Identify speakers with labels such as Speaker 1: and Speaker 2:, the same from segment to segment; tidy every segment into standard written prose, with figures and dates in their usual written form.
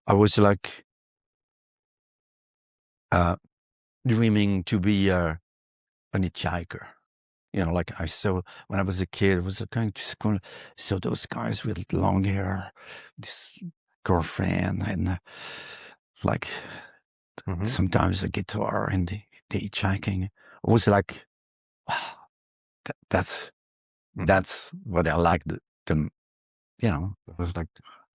Speaker 1: I was like uh, dreaming to be an hitchhiker. Like I saw when I was a kid, I was going to school, saw those guys with long hair, this girlfriend, and like
Speaker 2: Mm-hmm.
Speaker 1: sometimes a guitar and the hitchhiking. It was like, wow, that's what I liked. It was like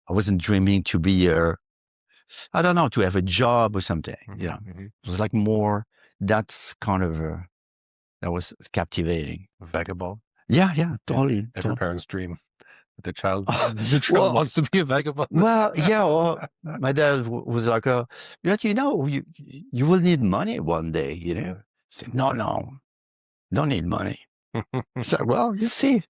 Speaker 1: I wasn't dreaming to be I don't know, to have a job or something.
Speaker 2: Mm-hmm.
Speaker 1: It was like more that's kind of that was captivating.
Speaker 2: Vagabond.
Speaker 1: Yeah,
Speaker 2: Yeah.
Speaker 1: totally.
Speaker 2: Every parent's dream.
Speaker 1: Oh,
Speaker 2: The child
Speaker 1: well,
Speaker 2: wants to be a vagabond.
Speaker 1: yeah. Well, my dad was like, "But you will need money one day." I said, "No, no, don't need money." I said, "Well, you see."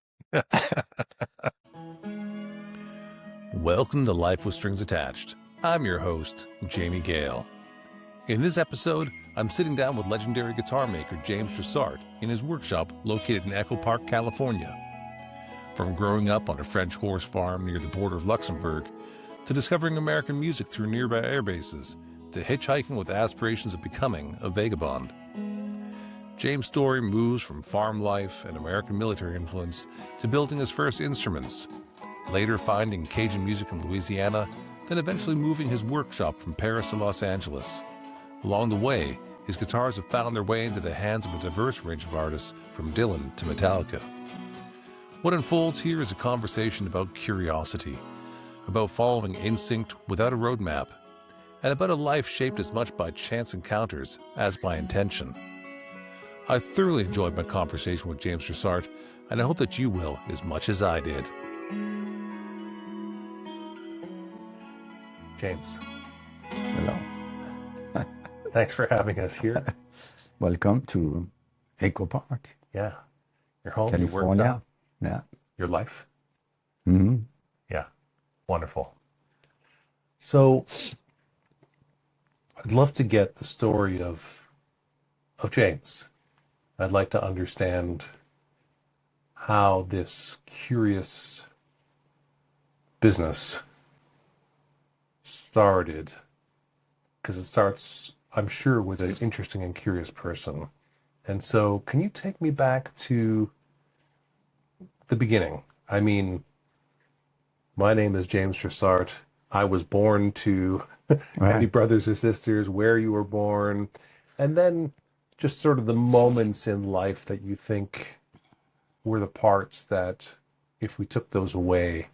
Speaker 2: Welcome to Life with Strings Attached. I'm your host, Jamie Gale. In this episode, I'm sitting down with legendary guitar maker James Trussart in his workshop located in Echo Park, California. From growing up on a French horse farm near the border of Luxembourg, to discovering American music through nearby airbases, to hitchhiking with aspirations of becoming a vagabond. James' story moves from farm life and American military influence to building his first instruments, later finding Cajun music in Louisiana, then eventually moving his workshop from Paris to Los Angeles. Along the way, his guitars have found their way into the hands of a diverse range of artists, from Dylan to Metallica. What unfolds here is a conversation about curiosity, about following instinct without a roadmap, and about a life shaped as much by chance encounters as by intention. I thoroughly enjoyed my conversation with James Trussart, and I hope that you will as much as I did. James,
Speaker 1: Hello.
Speaker 2: thanks for having us here.
Speaker 1: Welcome to Echo Park,
Speaker 2: Yeah, your home,
Speaker 1: California.
Speaker 2: your work,
Speaker 1: Yeah.
Speaker 2: your life.
Speaker 1: Mm-hmm.
Speaker 2: Yeah, wonderful. So, I'd love to get the story of James. I'd like to understand how this curious business started, because it starts, I'm sure, with an interesting and curious person. And so, can you take me back to the beginning? I mean, my name is James Trussart. I was born to any
Speaker 1: Right.
Speaker 2: brothers or sisters, where you were born, and then just sort of the moments in life that you think were the parts that, if we took those away,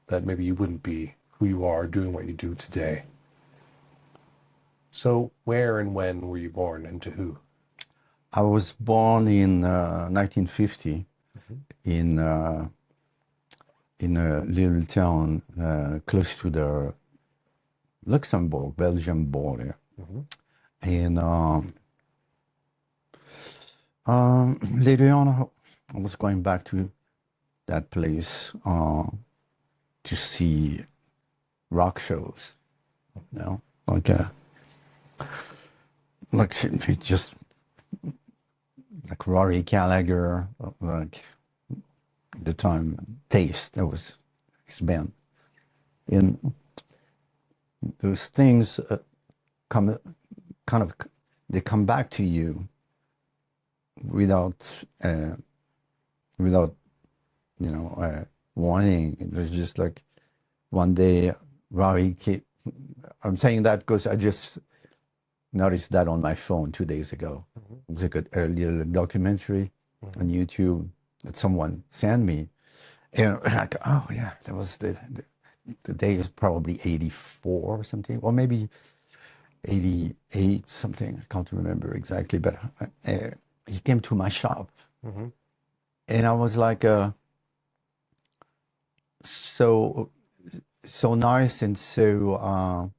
Speaker 2: that maybe you wouldn't be who you are doing what you do today. So where and when were you born, and to who?
Speaker 1: I was born in 1950 in a little town close to the Luxembourg, Belgium border.
Speaker 2: Mm-hmm.
Speaker 1: And later on, I was going back to that place to see rock shows. Like it just like Rory Gallagher, like the time Taste, that was his band. And those things come kind of they come back to you without without warning. It was just like one day Rory came. I'm saying that because I just noticed that on my phone 2 days ago.
Speaker 2: Mm-hmm.
Speaker 1: It was like a little documentary on YouTube that someone sent me. And like, oh yeah, that was the day is probably 84 or something, or maybe 88 something. I can't remember exactly, but he came to my shop.
Speaker 2: Mm-hmm.
Speaker 1: And I was like, so nice and so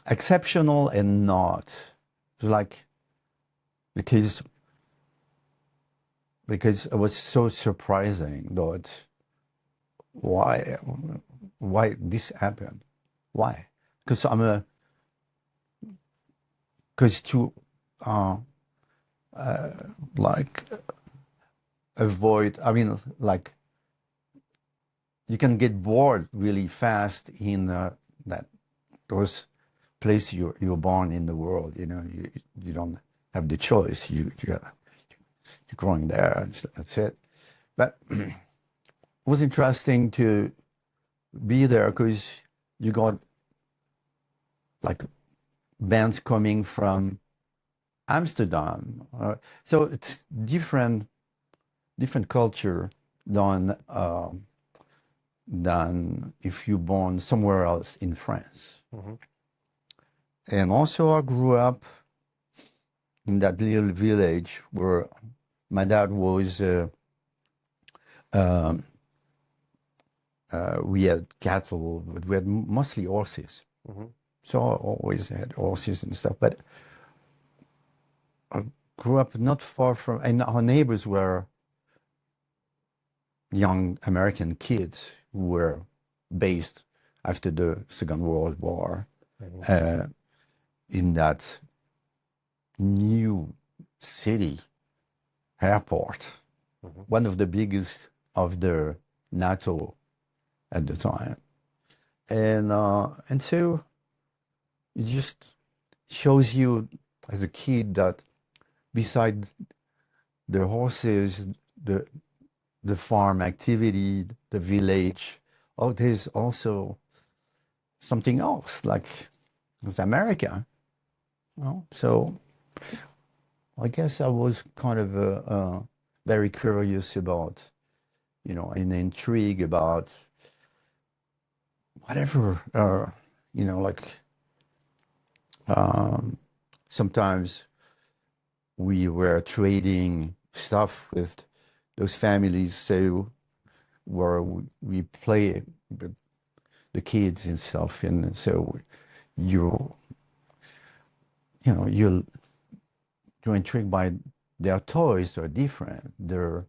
Speaker 1: exceptional and not. It was like because it was so surprising that why this happened. Why? Because to like avoid. I mean, like you can get bored really fast in those place you're born in the world. You don't have the choice. You're growing there. That's it. But it was interesting to be there because you got like bands coming from Amsterdam. So it's different culture than if you're born somewhere else in France. And also I grew up in that little village where my dad was, we had cattle, but we had mostly horses. So I always had horses and stuff. But I grew up not far from, and our neighbors were young American kids who were based after the Second World War in that new city airport, one of the biggest of the NATO at the time. And so it just shows you as a kid that beside the horses, the farm activity, the village, there's also something else, like it's America. So I guess I was kind of very curious about, and intrigued about whatever, like sometimes we were trading stuff with those families, so where we play with the kids and stuff, and so you're intrigued by their toys are different. Their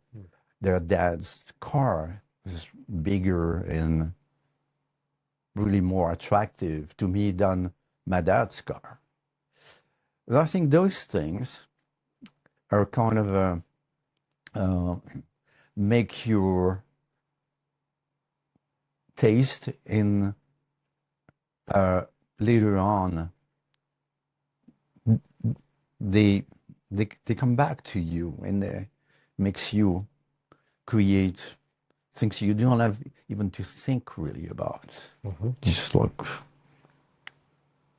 Speaker 1: dad's car is bigger and really more attractive to me than my dad's car. But I think those things are kind of make your taste in later on. They come back to you, and they makes you create things you don't have even to think really about. Just like,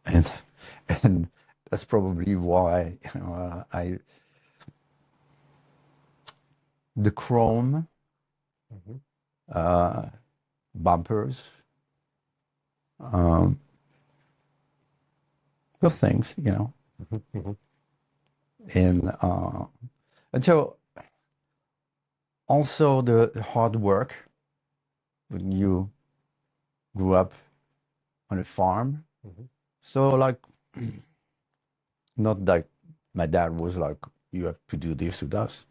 Speaker 1: and that's probably why the chrome bumpers, those things, and so also the hard work when you grew up on a farm. So like, not like my dad was like, you have to do this or that.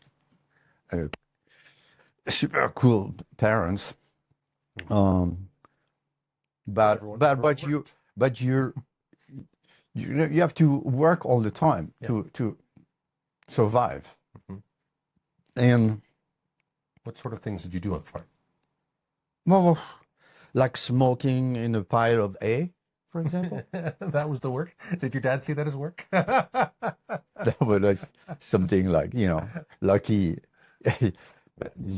Speaker 1: Super cool parents, but you have to work all the time to survive. And
Speaker 3: what sort of things did you do on farm?
Speaker 1: Well, like smoking in a pile of hay, for example.
Speaker 3: That was the work? Did your dad see that as work?
Speaker 1: That was something like, lucky.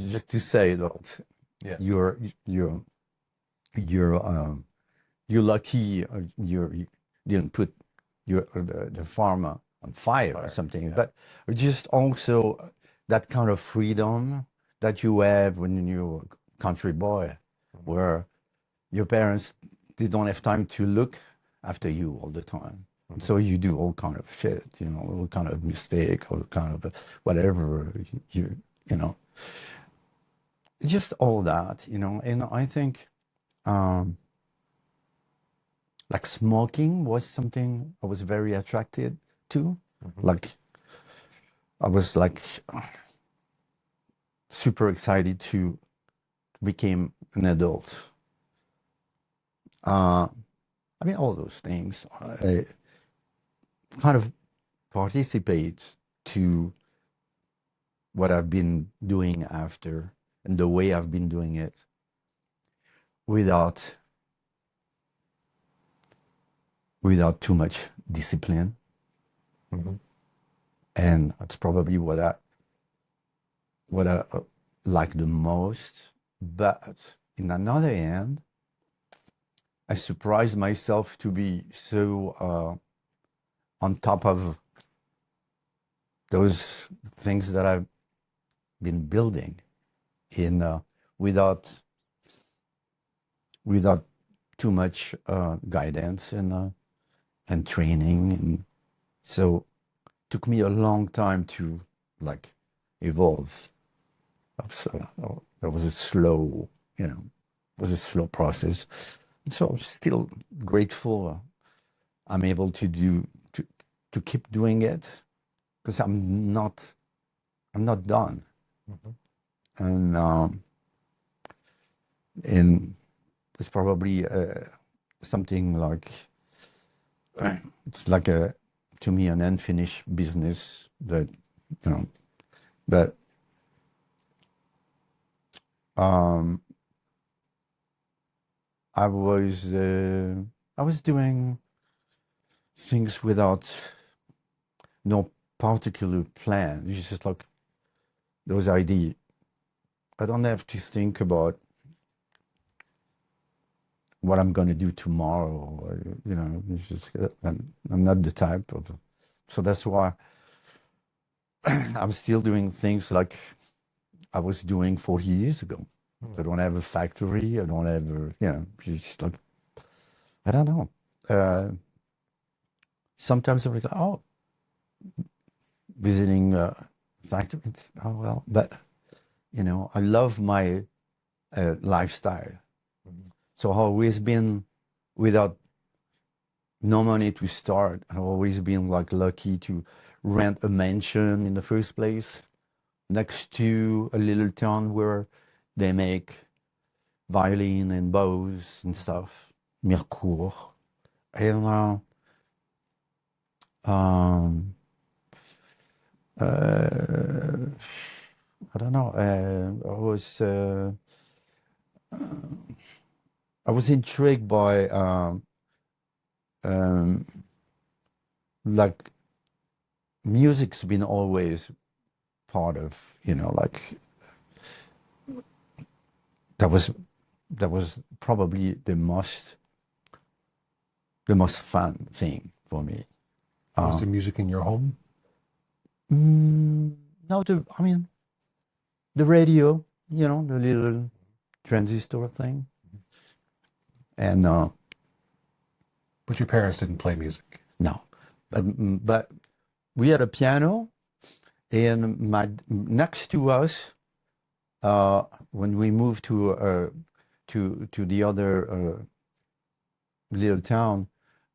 Speaker 1: Just to say that you're lucky you didn't put the farm on fire or something, but just also that kind of freedom that you have when you're a country boy, where your parents, they don't have time to look after you all the time. So you do all kind of shit, all kind of mistake, all kind of whatever, just all that, and I think like smoking was something I was very attracted to. Like I was like super excited to become an adult. I mean, all those things kind of participate to what I've been doing after and the way I've been doing it. without too much discipline.
Speaker 3: Mm-hmm.
Speaker 1: And that's probably what I like the most. But in another hand, I surprised myself to be so on top of those things that I've been building in without too much guidance and training, and so took me a long time to like evolve. So that was a slow, was a slow process. So I'm still grateful I'm able to keep doing it because I'm not done.
Speaker 3: Mm-hmm.
Speaker 1: And it's probably something like it's like to me an unfinished business that but um I was doing things without no particular plan. It's just like those ideas. I don't have to think about what I'm going to do tomorrow. Or, it's just I'm not the type of. So that's why I'm still doing things like I was doing 40 years ago. I don't have a factory. I don't have just like I don't know. Sometimes I'm like, oh, visiting factories. Oh well, but I love my lifestyle. So I've always been without no money to start. I've always been like lucky to rent a mansion in the first place next to a little town where they make violin and bows and stuff, Mercourt. And I don't know. I was intrigued by um, like music's been always part of like that was probably the most fun thing for me.
Speaker 3: Was there music in your home?
Speaker 1: No, I mean the radio, the little transistor thing, and
Speaker 3: But your parents didn't play music.
Speaker 1: no, but we had a piano, and next to us, when we moved to the other little town,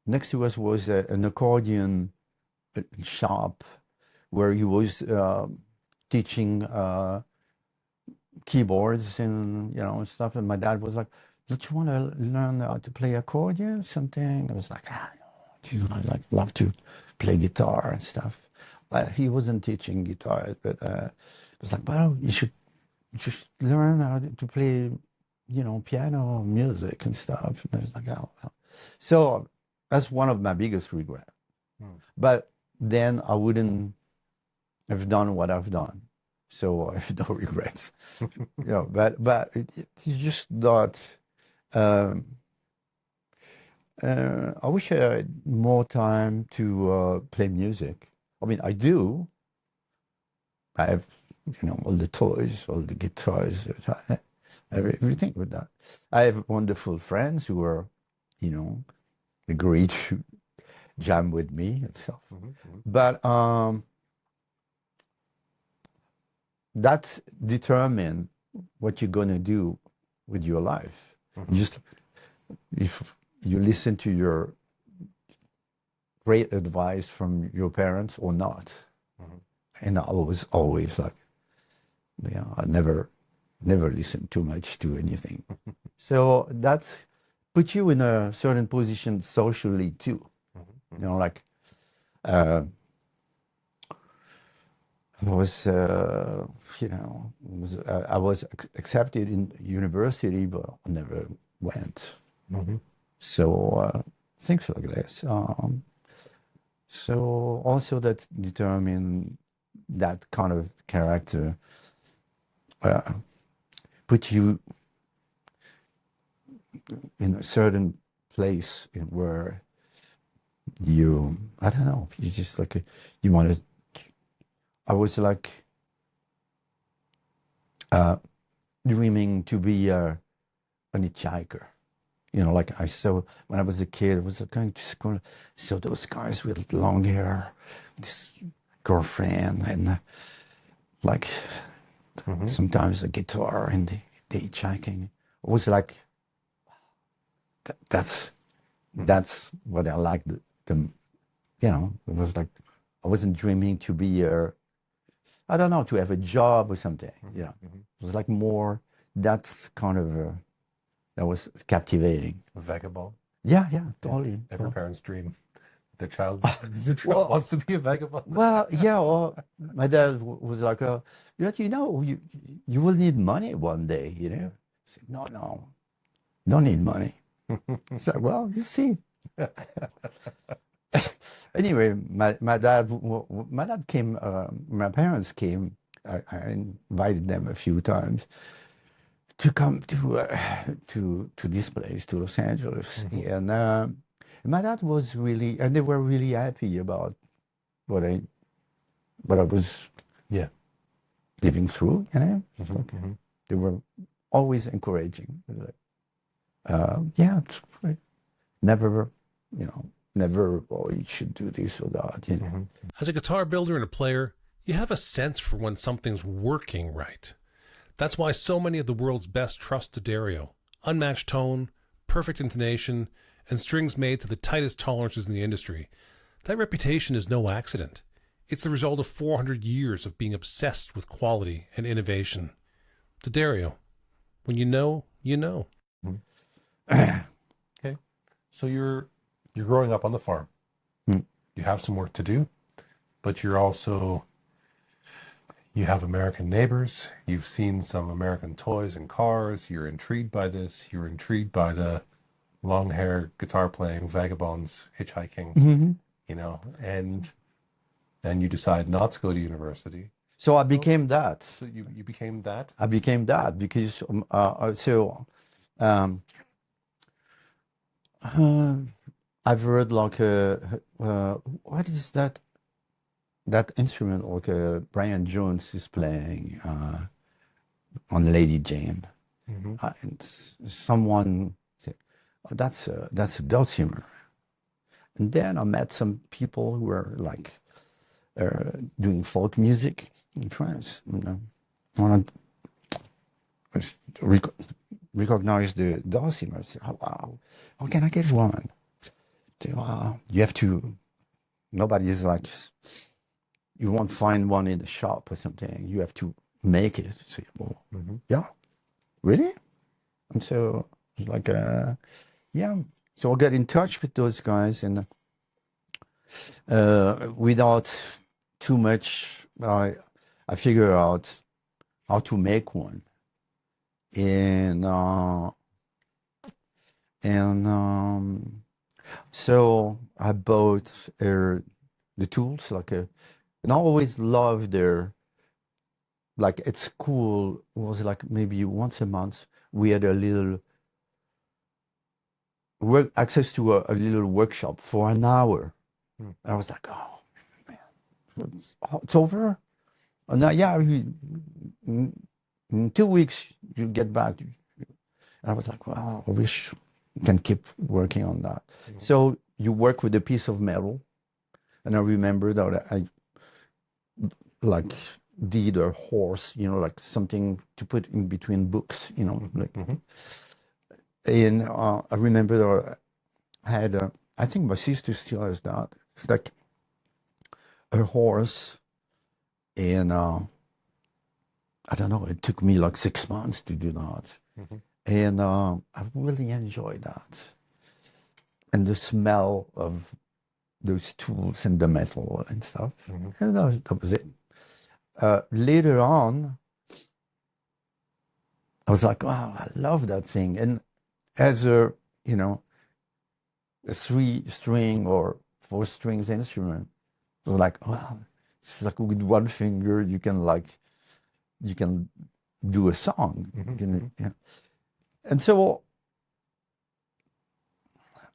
Speaker 1: next to us was an accordion shop where he was teaching keyboards and stuff. And my dad was like, "Don't you want to learn how to play accordion or something?" I was like, I love to play guitar and stuff. But he wasn't teaching guitar. But it was like, well, you should learn how to play, piano music and stuff. And I was like, oh, well. So that's one of my biggest regrets. But then I wouldn't have done what I've done. So I have no regrets. But it's just not. I wish I had more time to play music. I mean, I do. I have, all the toys, all the guitars, everything with that. I have wonderful friends who are, agree to jam with me and stuff. But that determine what you're gonna do with your life. Just if you listen to your great advice from your parents or not. And I was always like, I never listened too much to anything. So that puts you in a certain position socially too. Like I was, I was accepted in university, but I never went.
Speaker 3: Mm-hmm.
Speaker 1: So things like this. So also that determine that kind of character, uh, put you in a certain place where you, I don't know, you just like, you want to, I was like dreaming to be an hitchhiker. You know, like I saw when I was a kid, I was going to school, saw those guys with long hair, this girlfriend, and like
Speaker 3: Mm-hmm.
Speaker 1: sometimes a guitar and the hitchhiking. It was like, that's what I liked. You know, it was like, I wasn't dreaming to be I don't know, to have a job or something. You know,
Speaker 3: Mm-hmm.
Speaker 1: it was like more, that's kind of, that was captivating.
Speaker 3: A vagabond.
Speaker 1: Yeah, totally.
Speaker 3: Every parent's dream. Their child,
Speaker 1: Well,
Speaker 3: wants to be a vagabond.
Speaker 1: well, yeah. Well, my dad was like, "But you know, you will need money one day." You know, I said, "No, don't need money." It's like, well, you see. Anyway, my dad came. My parents came. I invited them a few times to come to this place, to Los Angeles, and my dad was really, and they were really happy about what I was
Speaker 3: Yeah.
Speaker 1: living through, you know. It's
Speaker 3: Mm-hmm.
Speaker 1: like,
Speaker 3: Mm-hmm.
Speaker 1: they were always encouraging. Like, yeah, it's great. Never, you know, never, oh, you should do this or that, you know.
Speaker 3: Mm-hmm.
Speaker 2: As a guitar builder and a player, you have a sense for when something's working right. That's why so many of the world's best trust D'Addario. Unmatched tone, perfect intonation, and strings made to the tightest tolerances in the industry. That reputation is no accident. It's the result of 400 years of being obsessed with quality and innovation. D'Addario, when you know, you know.
Speaker 3: Okay. So you're growing up on the farm.
Speaker 1: Hmm.
Speaker 3: You have some work to do, but you have American neighbors. You've seen some American toys and cars. You're intrigued by this. You're intrigued by the long hair guitar playing vagabonds hitchhiking,
Speaker 1: Mm-hmm.
Speaker 3: you know, and then you decide not to go to university.
Speaker 1: So I became that.
Speaker 3: So you became that.
Speaker 1: I became that because um, uh, I've heard like what is that instrument like Brian Jones is playing on Lady Jane.
Speaker 3: Mm-hmm.
Speaker 1: And someone said, oh, that's a dulcimer. And then I met some people who were like doing folk music in France. You know, want to recognize the dulcimer. I said, oh, wow, how can I get one? You have to. Nobody's like, you won't find one in the shop or something. You have to make it. I say, well, yeah, really? And so it's like, yeah. So I got in touch with those guys, and without too much, I figured out how to make one, and so I bought the tools, like and I always loved like at school, it was like maybe once a month we had a little access to a little workshop for an hour. I was like, oh man, it's over. And now, yeah, in 2 weeks you get back. And I was like, wow, I wish I can keep working on that. So you work with a piece of metal, and I remember that I like did a horse, you know, like something to put in between books, you know, like. And I remember that I had, I think my sister still has that. It's like a horse, and I don't know, it took me like 6 months to do that. And I really enjoyed that. And the smell of those tools and the metal and stuff. And that was it. Later on, I was like, wow, I love that thing. And as a, you know, a 3-string or 4 strings instrument. So like, well, it's like with one finger you can do a song. You can, yeah. And so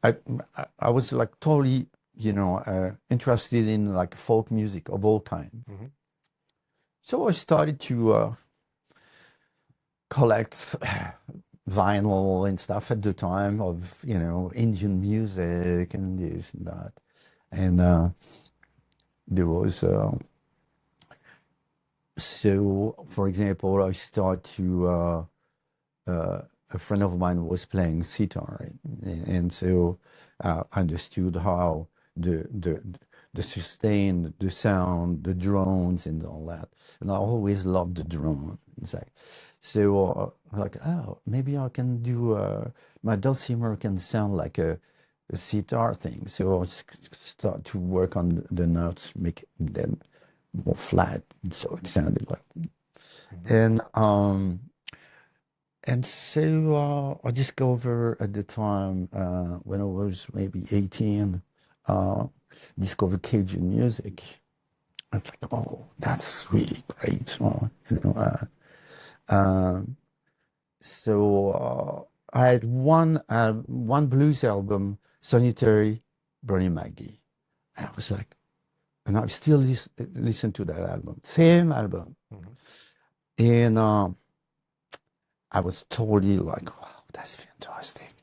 Speaker 1: I was like totally, interested in like folk music of all kind. So I started to collect vinyl and stuff at the time of, Indian music and this and that. And there was, so for example, I started to, a friend of mine was playing sitar, and so I understood how the sustain, the sound, the drones, and all that. And I always loved the drone. It's like, so like, oh, maybe I can do my dulcimer can sound like a sitar thing. So I start to work on the notes, make them more flat, so it sounded like. And so I discovered at the time, when I was maybe 18, discovered Cajun music. I was like, oh, that's really great. So I had one blues album, Solitary, Bernie Maggie. And I was like, and I still listen to that album, same album. And I was totally like, wow, that's fantastic.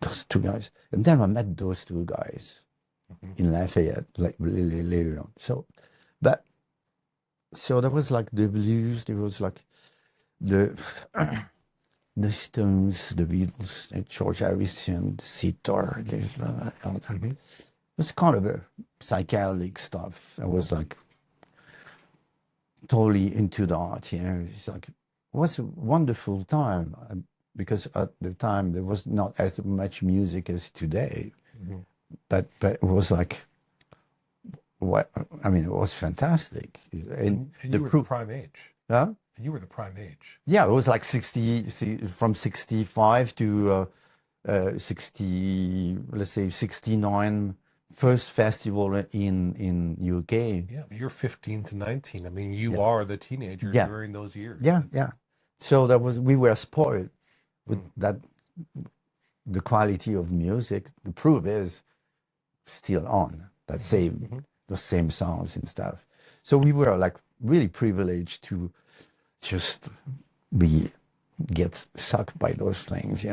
Speaker 1: Those two guys. And then I met those two guys in Lafayette, like really later on. So there was like the blues, there was like the the Stones, the Beatles, George Harrison, the sitar. It was kind of a psychedelic stuff. I was like totally into that, It's like, it was a wonderful time because at the time there was not as much music as today, but it was like, it was fantastic.
Speaker 3: And you were the prime age.
Speaker 1: Huh?
Speaker 3: And you were the prime age.
Speaker 1: Yeah, it was like from 65 to 60, let's say 69, first festival in UK.
Speaker 3: Yeah, but you're 15 to 19. I mean, you are the teenager during those years.
Speaker 1: Yeah. So we were spoiled with that. The quality of music, the proof is still on that the same songs and stuff. So we were like really privileged to just get sucked by those things, It's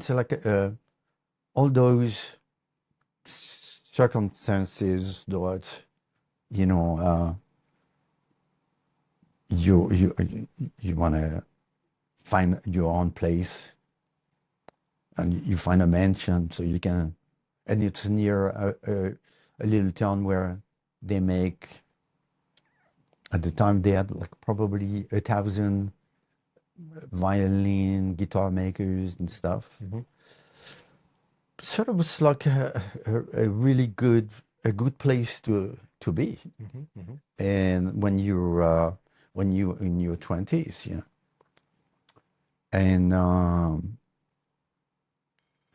Speaker 1: like all those circumstances that you want to find your own place, and you find a mansion so you can, and it's near a little town where they make, at the time they had like probably 1,000 violin, guitar makers and stuff. Sort of was like a really good place to be. And when you're in your 20s, and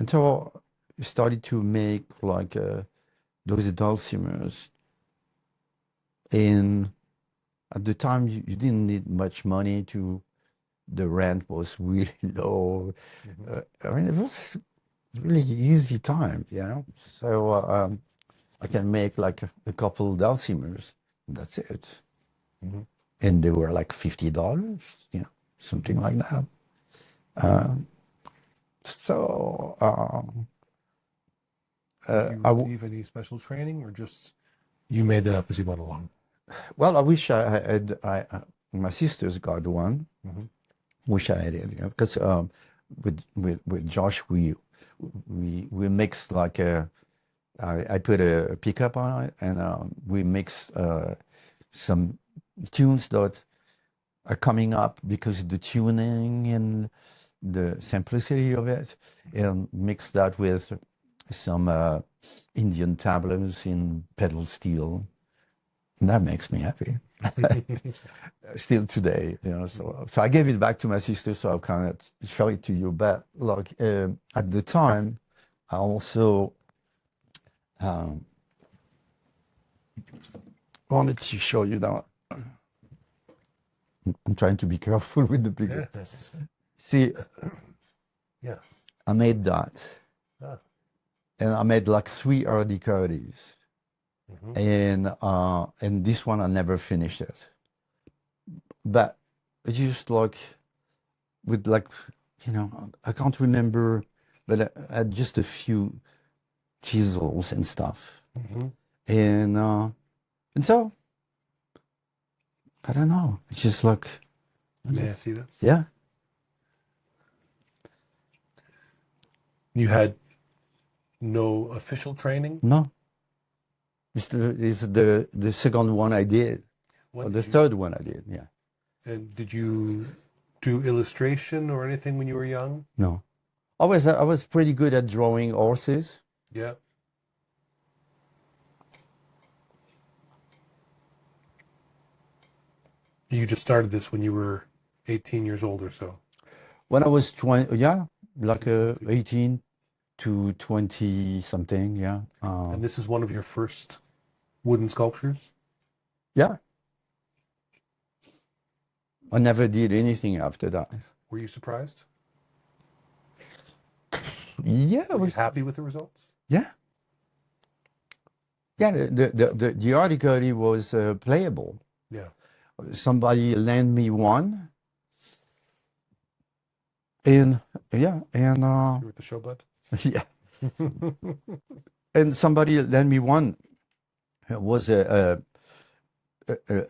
Speaker 1: so you started to make like those dulcimers, and at the time you didn't need much money the rent was really low. It was really easy time, so I can make like a couple dulcimers, and that's it. And they were like $50, something like that.
Speaker 3: Did you receive any special training, or just you made that up as you went along?
Speaker 1: Well, I wish I had. My sisters got one. Wish I had it, because with Josh we mixed like I put a pickup on it, and we mixed some tunes that are coming up because of the tuning and the simplicity of it, and mix that with some Indian tablas in pedal steel, And that makes me happy. Still today, So I gave it back to my sister, so I kind of show it to you. But like at the time, I also um, wanted to show you that. I'm trying to be careful with the picture.
Speaker 3: Yeah.
Speaker 1: See,
Speaker 3: Yeah.
Speaker 1: I made that,
Speaker 3: Ah.
Speaker 1: and I made like 3 early Curtis, and this one I never finished it. But it's just like with like, I can't remember, but I had just a few chisels and stuff, and so I don't know. It's just like,
Speaker 3: May I see this?
Speaker 1: yeah.
Speaker 3: You had no official training?
Speaker 1: No, it's the second one I did, or the third one I did. Yeah.
Speaker 3: And did you do illustration or anything when you were young?
Speaker 1: No, I was pretty good at drawing horses.
Speaker 3: Yeah. You just started this when you were 18 years old or so.
Speaker 1: When I was 20, yeah, like 18 to 20 something, yeah.
Speaker 3: And this is one of your first wooden sculptures?
Speaker 1: Yeah. I never did anything after that.
Speaker 3: Were you surprised?
Speaker 1: Yeah, I
Speaker 3: Were you
Speaker 1: was,
Speaker 3: happy with the results?
Speaker 1: yeah. Yeah, the article was playable.
Speaker 3: Yeah.
Speaker 1: Somebody lent me one, and yeah, and
Speaker 3: You were at the show, bud?
Speaker 1: yeah, and somebody lent me one. It was a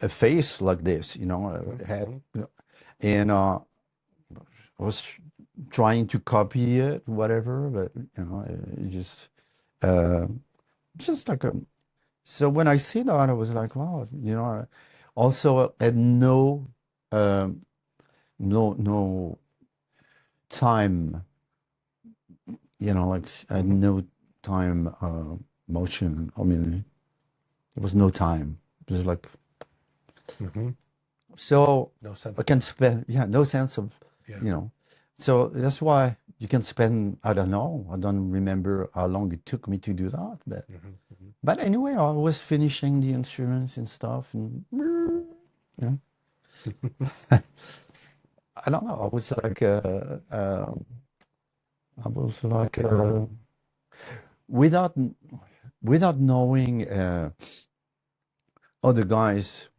Speaker 1: face like this, a head, and I was trying to copy it, whatever, but it just like a. So when I see that, I was like, wow, I also had no time, like I had no time motion. I mean, there was no time. It was like, so
Speaker 3: No sense.
Speaker 1: I can spend, no sense of,
Speaker 3: Yeah.
Speaker 1: So that's why you can spend, I don't know, I don't remember how long it took me to do that, but anyway, I was finishing the instruments and stuff, and I don't know, I was like, without knowing other guys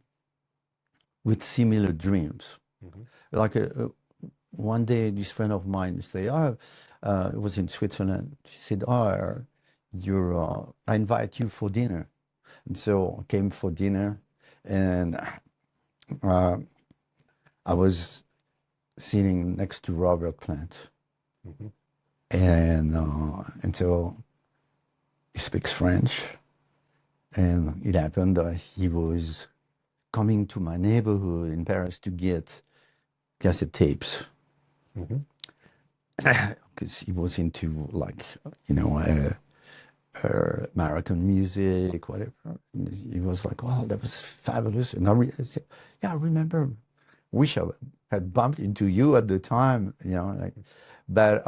Speaker 1: with similar dreams. Like one day, this friend of mine said, it was in Switzerland. She said, I invite you for dinner. And so I came for dinner, and I was sitting next to Robert Plant. And so he speaks French, and it happened that he was coming to my neighborhood in Paris to get cassette tapes, because he was into like American music, whatever. And he was like, "Wow, that was fabulous!" And I said, "Yeah, I remember. Wish I had bumped into you at the time, But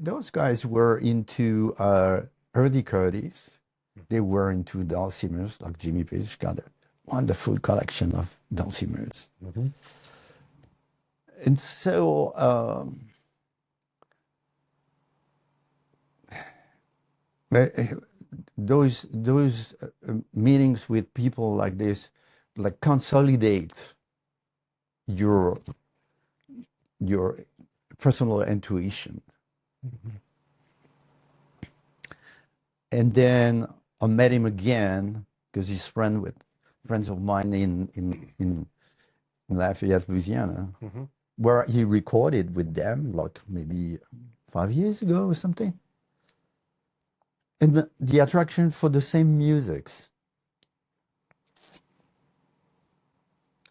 Speaker 1: those guys were into early Curtis. They were into dulcimers, like Jimmy Page got a wonderful collection of dulcimers. And so those meetings with people like this, like, consolidate your personal intuition. And then I met him again because he's friends of mine in Lafayette, Louisiana, where he recorded with them like maybe 5 years ago or something. And the attraction for the same musics.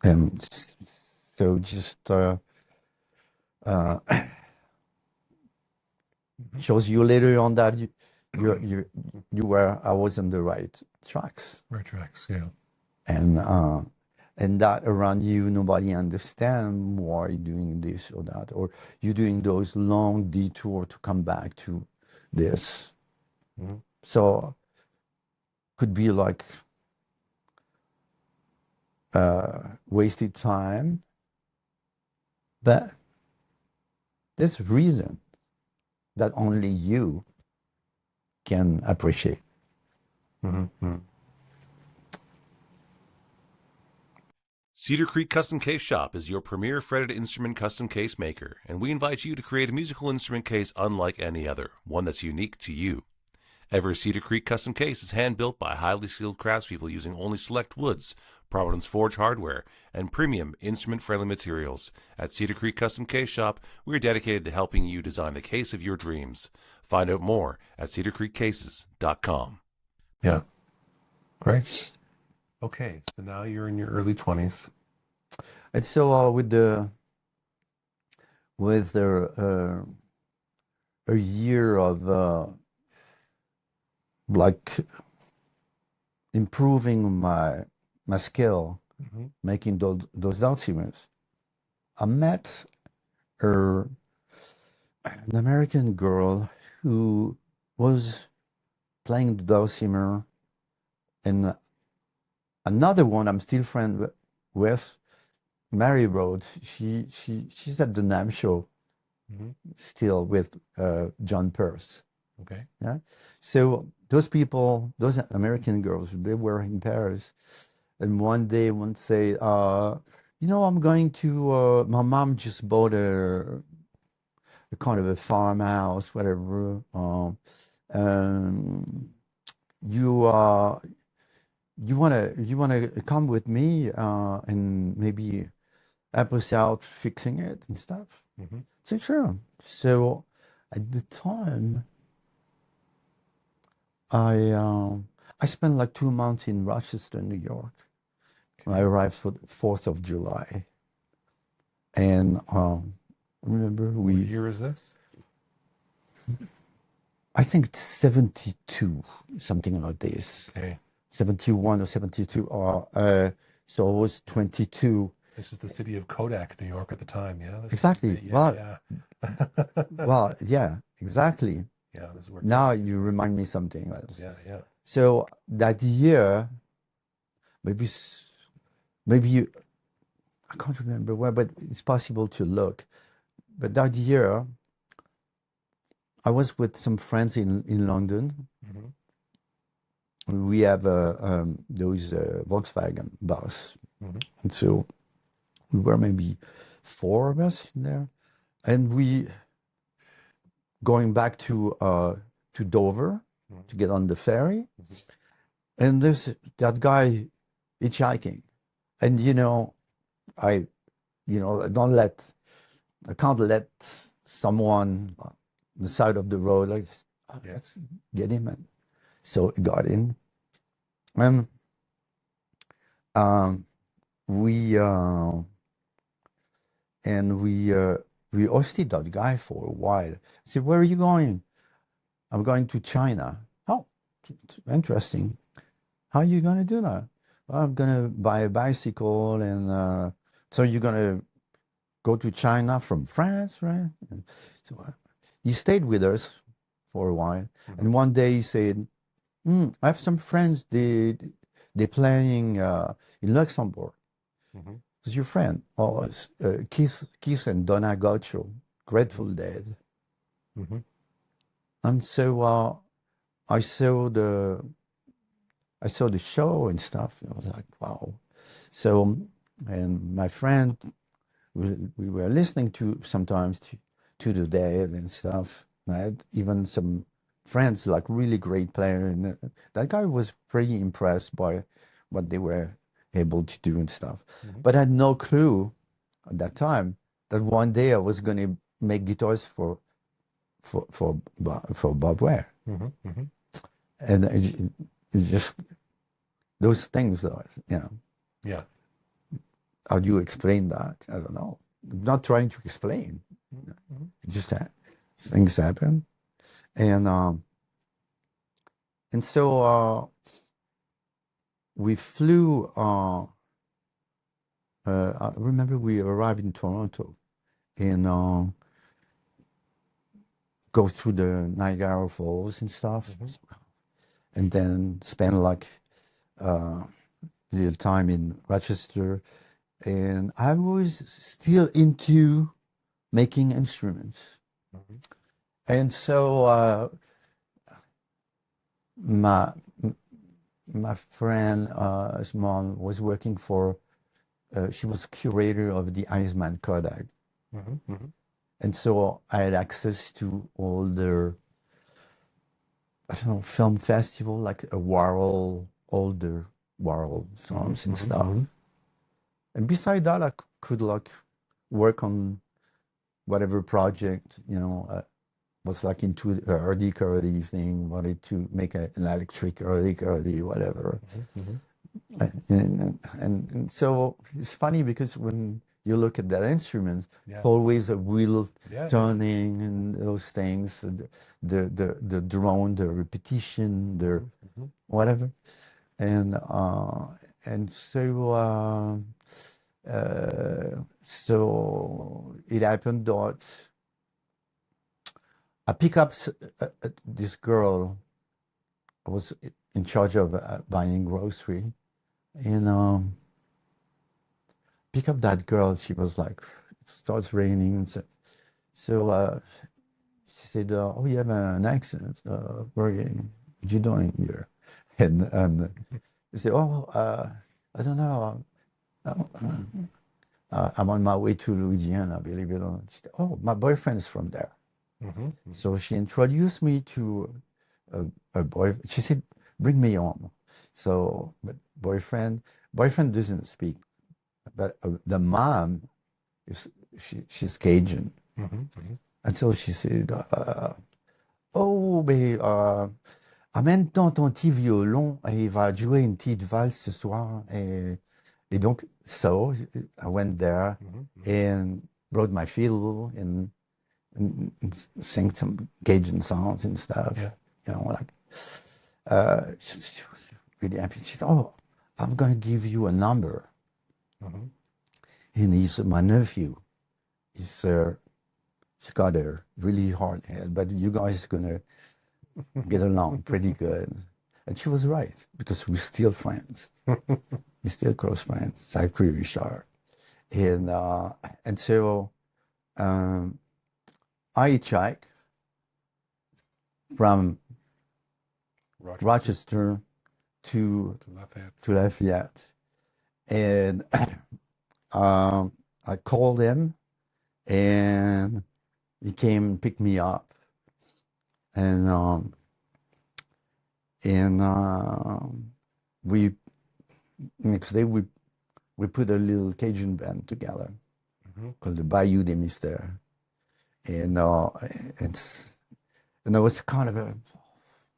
Speaker 1: And so just shows you later on that I was on the right tracks.
Speaker 3: Right tracks, yeah.
Speaker 1: And that around you, nobody understand why you're doing this or that, or you're doing those long detour to come back to this.
Speaker 3: Mm-hmm.
Speaker 1: So could be like wasted time, but there's reason that only you can appreciate.
Speaker 3: Mm-hmm.
Speaker 2: Cedar Creek Custom Case Shop is your premier fretted instrument custom case maker, and we invite you to create a musical instrument case unlike any other, one that's unique to you. Every Cedar Creek custom case is hand-built by highly skilled craftspeople using only select woods, Providence Forge hardware, and premium instrument-friendly materials. At Cedar Creek Custom Case Shop, we are dedicated to helping you design the case of your dreams. Find out more at cedarcreekcases.com.
Speaker 3: Yeah. Great. Okay, so now you're in your early 20s.
Speaker 1: And so with a year of like improving my skill,
Speaker 3: Mm-hmm.
Speaker 1: making those dulcimers, I met an American girl who was playing the dulcimer, and another one I'm still friend with, Mary Rhodes. She's at the NAMM show
Speaker 3: Mm-hmm.
Speaker 1: still with John Pearce.
Speaker 3: Okay.
Speaker 1: Yeah. So those people, those American girls, they were in Paris, and one day one say, I'm going to. My mom just bought a kind of a farmhouse, whatever. You you wanna come with me and maybe help us out fixing it and stuff.
Speaker 3: Mm-hmm.
Speaker 1: So sure. So at the time, I spent like 2 months in Rochester, New York. I arrived for the 4th of July, and remember
Speaker 3: What year is this?
Speaker 1: I think it's 72, something like this.
Speaker 3: Okay.
Speaker 1: 71 or 72. So I was 22.
Speaker 3: This is the city of Kodak, New York at the time, yeah?
Speaker 1: Exactly.
Speaker 3: Yeah.
Speaker 1: Well, yeah, exactly.
Speaker 3: Yeah, this is where.
Speaker 1: Now you remind me something else.
Speaker 3: Yeah.
Speaker 1: So that year, maybe I can't remember where, but it's possible to look. But that year, I was with some friends in London.
Speaker 3: Mm-hmm.
Speaker 1: We have those Volkswagen bus,
Speaker 3: Mm-hmm.
Speaker 1: and so we were maybe 4 of us in there, and we going back to Dover to get on the ferry, and there's that guy hitchhiking, and I I can't let someone on the side of the road like this. Let's get him in. So I got in, and we hosted that guy for a while. I said, "Where are you going?" "I'm going to China." "Oh, interesting. How are you going to do that?" "Well, I'm going to buy a bicycle, and so you're going to go to China from France, right?" And so he stayed with us for a while, and one day he said, I have some friends. They're playing in Luxembourg.
Speaker 3: Mm-hmm.
Speaker 1: Who's your friend?" "Oh, it's Keith and Donna Gaucho, Grateful Dead."
Speaker 3: Mm-hmm.
Speaker 1: And so I saw the show and stuff. And I was like, wow. So, and my friend, we were listening to sometimes to the Dead and stuff. And I had even some friends, like really great player, and that guy was pretty impressed by what they were able to do and stuff. But I had no clue at that time that one day I was going to make guitars for Bob Ware.
Speaker 3: Mm-hmm. Mm-hmm.
Speaker 1: And it just those things,
Speaker 3: Yeah.
Speaker 1: How do you explain that? I don't know. I'm not trying to explain.
Speaker 3: Mm-hmm.
Speaker 1: It just things happen, and so we flew. I remember we arrived in Toronto and go through the Niagara Falls and stuff, and then spend like a little time in Rochester. And I was still into making instruments. And so my my friend's mom was working for, she was curator of the Eisman Kodak. And so I had access to all their, I don't know, film festival, like a Warhol, all the Warhol songs and stuff. And beside that, I could like work on whatever project, was like into the early curly thing, wanted to make an electric early curly, whatever. And so it's funny because when you look at that instrument, always a wheel turning and those things, the drone, the repetition, the whatever. And so it happened that I pick up this girl. I was in charge of buying grocery, and pick up that girl. She was like, it starts raining, so she said, "Oh, you have an accent. What you doing here?" And I said, "Oh, I don't know. I'm on my way to Louisiana, believe it or not." She said, "Oh, my boyfriend's from there." So she introduced me to a boy. She said, "Bring me home." So, but boyfriend doesn't speak, but the mom she's Cajun, and so she said, "Oh, mais amène-toi ton petit violon et il va jouer une petite valse ce soir." Et donc, so I went there and brought my fiddle and sing some Cajun songs and stuff. Like she was really happy. She said, "Oh, I'm gonna give you a number." And he's my nephew. He's got a really hard head, but you guys are gonna get along pretty good. And she was right, because we're still friends. We're still close friends. Zachary Richard. And so I hitchhike from Rochester to Lafayette. And I called him, and he came and picked me up. And we next day we put a little Cajun band together called the Bayou des Mystères. And it was kind of a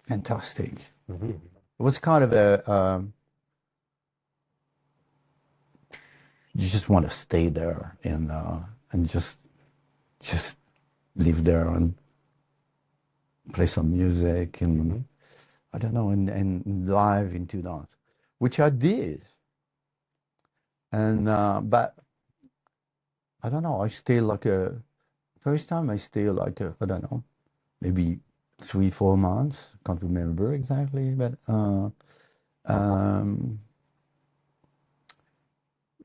Speaker 1: fantastic. It was kind of a you just want to stay there and just live there and play some music and I don't know and dive into that, which I did. And but I don't know. I stayed like first time I stayed like I don't know, maybe 3-4 months. Can't remember exactly, but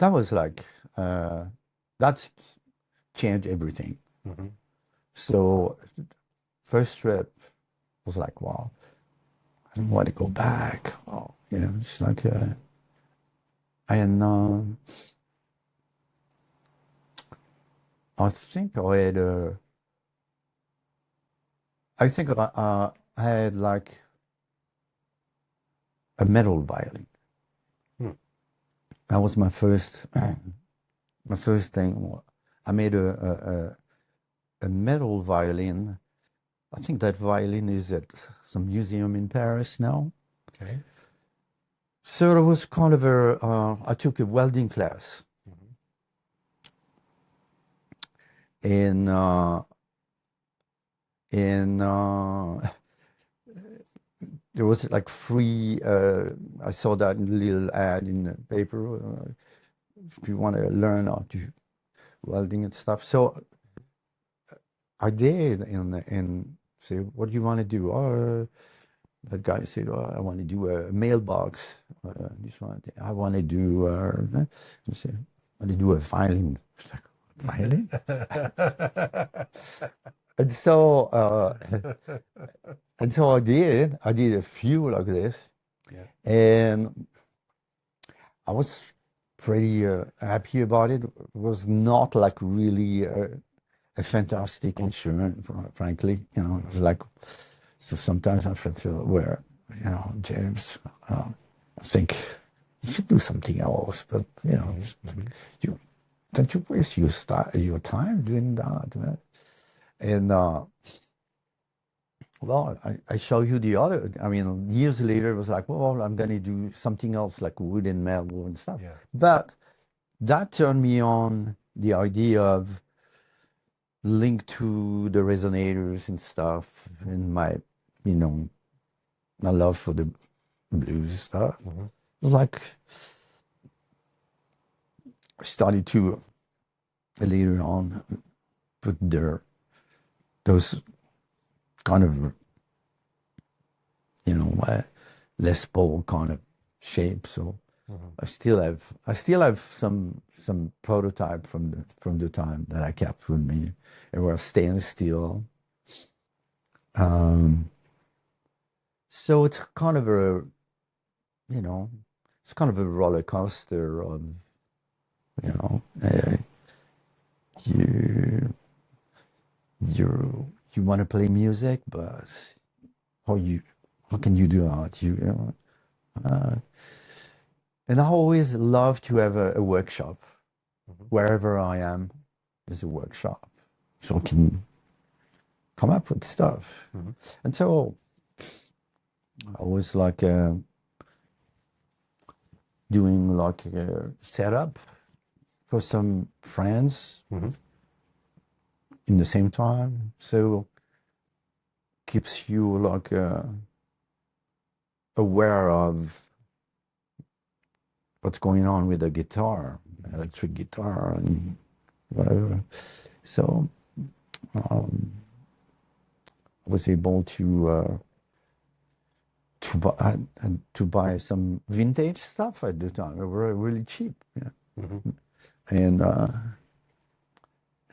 Speaker 1: that was like that changed everything. So first trip was like, wow, I don't want to go back. Oh, it's like and I think I had I had like a metal violin. That was my first thing. I made a metal violin. I think that violin is at some museum in Paris now.
Speaker 3: Okay.
Speaker 1: So it was kind of I took a welding class. And there was like free. I saw that little ad in the paper. If you want to learn how to welding and stuff, so I did, and say, what do you want to do? Oh, that guy said, oh, I want to do a mailbox. This one, I want to do. I said, I want to do a violin. It's like, violin? And so, I did. I did a few like this,
Speaker 3: Yeah.
Speaker 1: and I was pretty happy about it. It was not like really a fantastic instrument, frankly. You know, it was like, so sometimes I feel where, you know, James, I think you should do something else, but you know, it's like, you don't you waste your time doing that, man? And well, I show you the other. I mean, years later, it was like, well, I'm gonna do something else like wood and metal and stuff.
Speaker 3: Yeah.
Speaker 1: But that turned me on the idea of linked to the resonators and stuff, and my, you know, my love for the blues stuff. It was like I started to later on put those kind of, you know, Les Paul kind of shape. So I still have some prototype from the time that I kept with me. They were stainless steel. So it's kind of a, you know, it's kind of a roller coaster of, you know, you you want to play music, but how can you do that? You know, and I always love to have a workshop. Wherever I am, there's a workshop, so I can come up with stuff. And so I was like doing like a setup for some friends in the same time. So keeps you like aware of what's going on with the guitar, electric guitar and whatever. So I was able to buy some vintage stuff at the time. They were really cheap, yeah.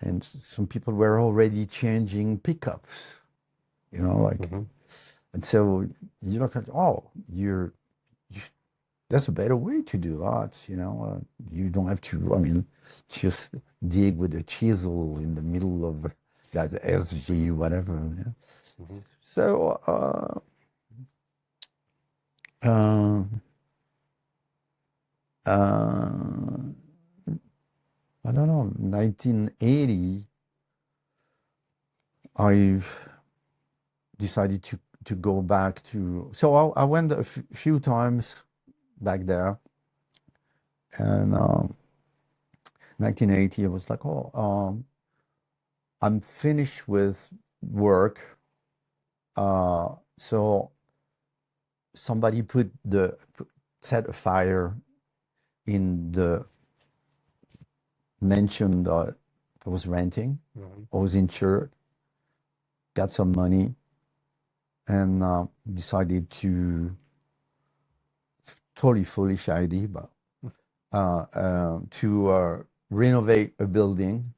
Speaker 1: And some people were already changing pickups, you know, like, and so you look at, oh, that's a better way to do that, you know. You don't have to, I mean, just dig with a chisel in the middle of that SG, whatever. Yeah. So, I don't know, 1980, I decided to go back to, so I went a few times back there, and 1980, I was like, oh, I'm finished with work, so somebody set a fire in the mansion that I was renting. I was insured, got some money, and decided to, totally foolish idea, but to renovate a building,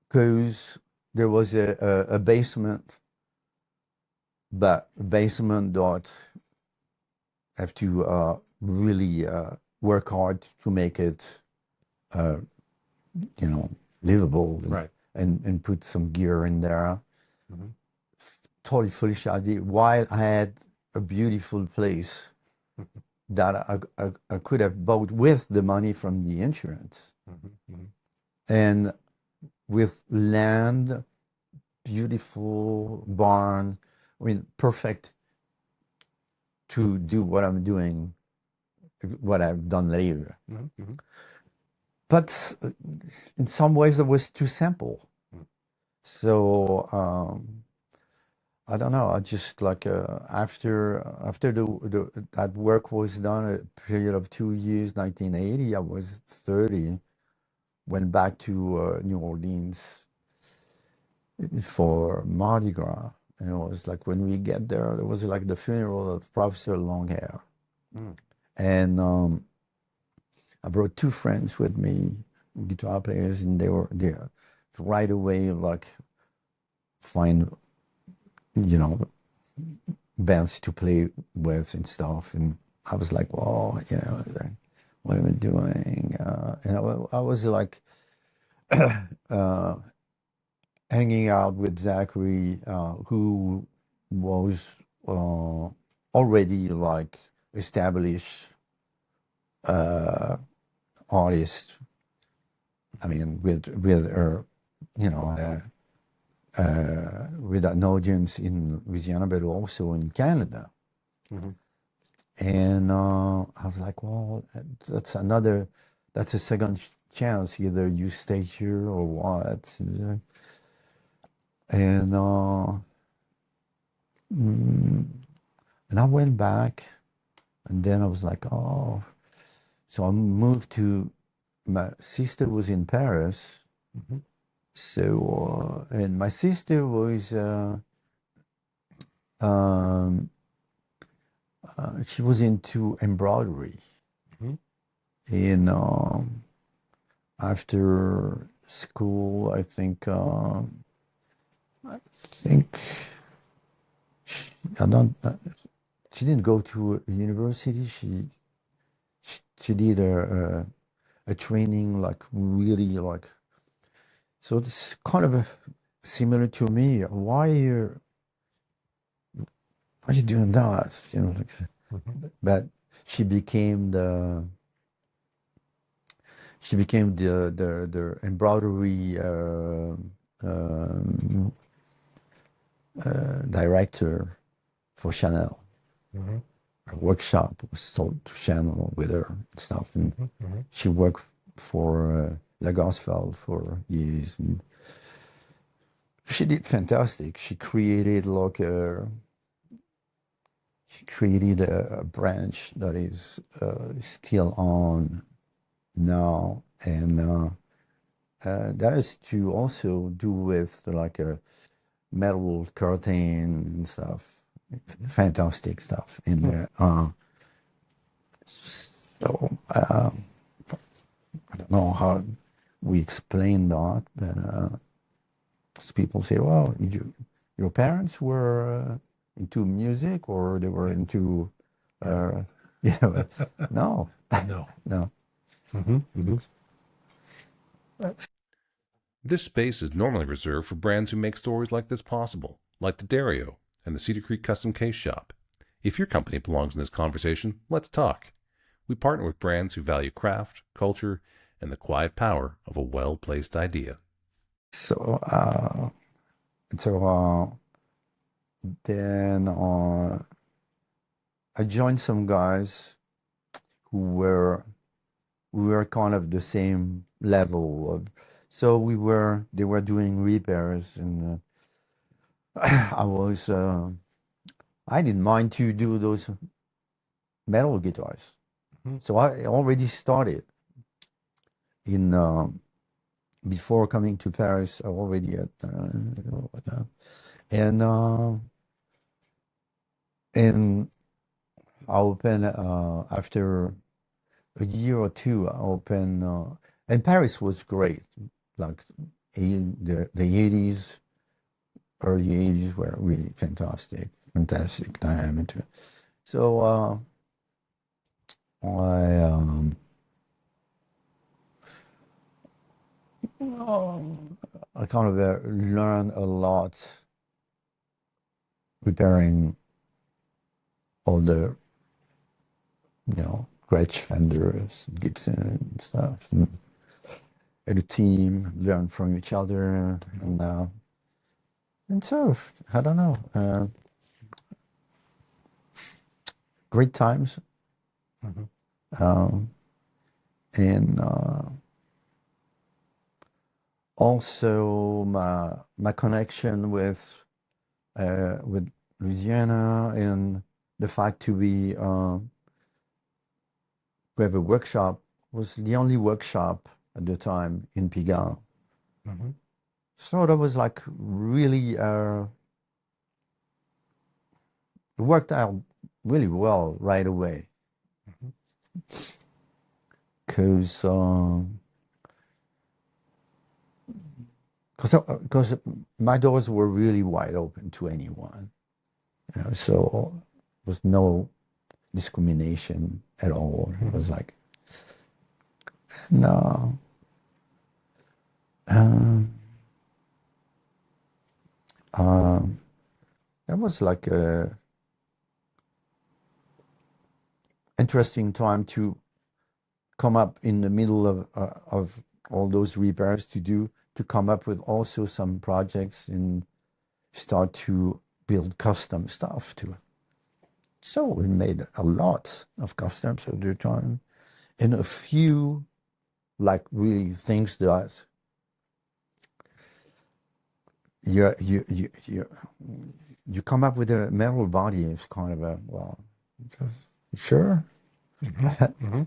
Speaker 1: because there was a basement, but a basement that have to really work hard to make it, you know, livable,
Speaker 3: Right.
Speaker 1: and put some gear in there. Totally foolish idea. While I had a beautiful place that I could have bought with the money from the insurance, and with land, beautiful barn, I mean, perfect to do what I'm doing, what I've done later. But in some ways, it was too simple. So I don't know. I just like after the that work was done, a period of 2 years, 1980. I was 30. Went back to New Orleans for Mardi Gras. And it was like when we get there, it was like the funeral of Professor Longhair.
Speaker 3: Mm.
Speaker 1: And I brought two friends with me, guitar players, and they were there right away, like find, you know, bands to play with and stuff. And I was like, well, like, what am I doing? And I was like uh, hanging out with Zachary, who was already like established uh, artist. I mean, with you know, with an audience in Louisiana, but also in Canada.
Speaker 3: Mm-hmm.
Speaker 1: And I was like, well, that's a second chance. Either you stay here or what. And mm, and I went back, and then I was like, oh. So I moved to, my sister was in Paris.
Speaker 3: Mm-hmm.
Speaker 1: So, and my sister was, um, she was into embroidery.
Speaker 3: Mm-hmm.
Speaker 1: And after school, I think I don't. She didn't go to a university. She did a training, like really like. So it's kind of similar to me. Why are you doing that? Like,
Speaker 3: Mm-hmm.
Speaker 1: but she became the the embroidery um, director for Chanel.
Speaker 3: Mm-hmm.
Speaker 1: Her workshop was sold to Chanel with her and stuff, and
Speaker 3: Mm-hmm.
Speaker 1: she worked for Lagerfeld for years, and she did fantastic. She created a branch that is still on now, and that is to also do with like a metal curtain and stuff. Fantastic stuff in there. So I don't know how we explain that, but people say, well, your parents were into music or they were into, uh, yeah, no,
Speaker 3: No.
Speaker 1: no.
Speaker 3: Mm-hmm. Mm-hmm.
Speaker 2: This space is normally reserved for brands who make stories like this possible, like the Dario and the Cedar Creek Custom Case Shop. If your company belongs in this conversation, let's talk. We partner with brands who value craft, culture, and the quiet power of a well-placed idea.
Speaker 1: So, then I joined some guys who were we were kind of the same level of, so they were doing repairs, and I didn't mind to do those metal guitars.
Speaker 3: Mm-hmm.
Speaker 1: So I already started in before coming to Paris. I already had and and I opened after a year or two. I opened and Paris was great. Like the 80s, early 80s were really fantastic time. So I I kind of learned a lot repairing all the Gretsch Fenders, Gibson and stuff, and the team learn from each other, and so I don't know, great times,
Speaker 3: Mm-hmm.
Speaker 1: um, and also my connection with with Louisiana, and the fact to be we have a workshop, was the only workshop at the time in Pigalle.
Speaker 3: Mm-hmm.
Speaker 1: So that was like really it worked out really well right away. Because my doors were really wide open to anyone, so there was no discrimination at all. It was like, no. That was like a interesting time to come up in the middle of all those repairs to come up with also some projects and start to build custom stuff too. So we made a lot of customs at the time, and a few like really things that you come up with a metal body. It's kind of a, well, sure.
Speaker 3: Mm-hmm.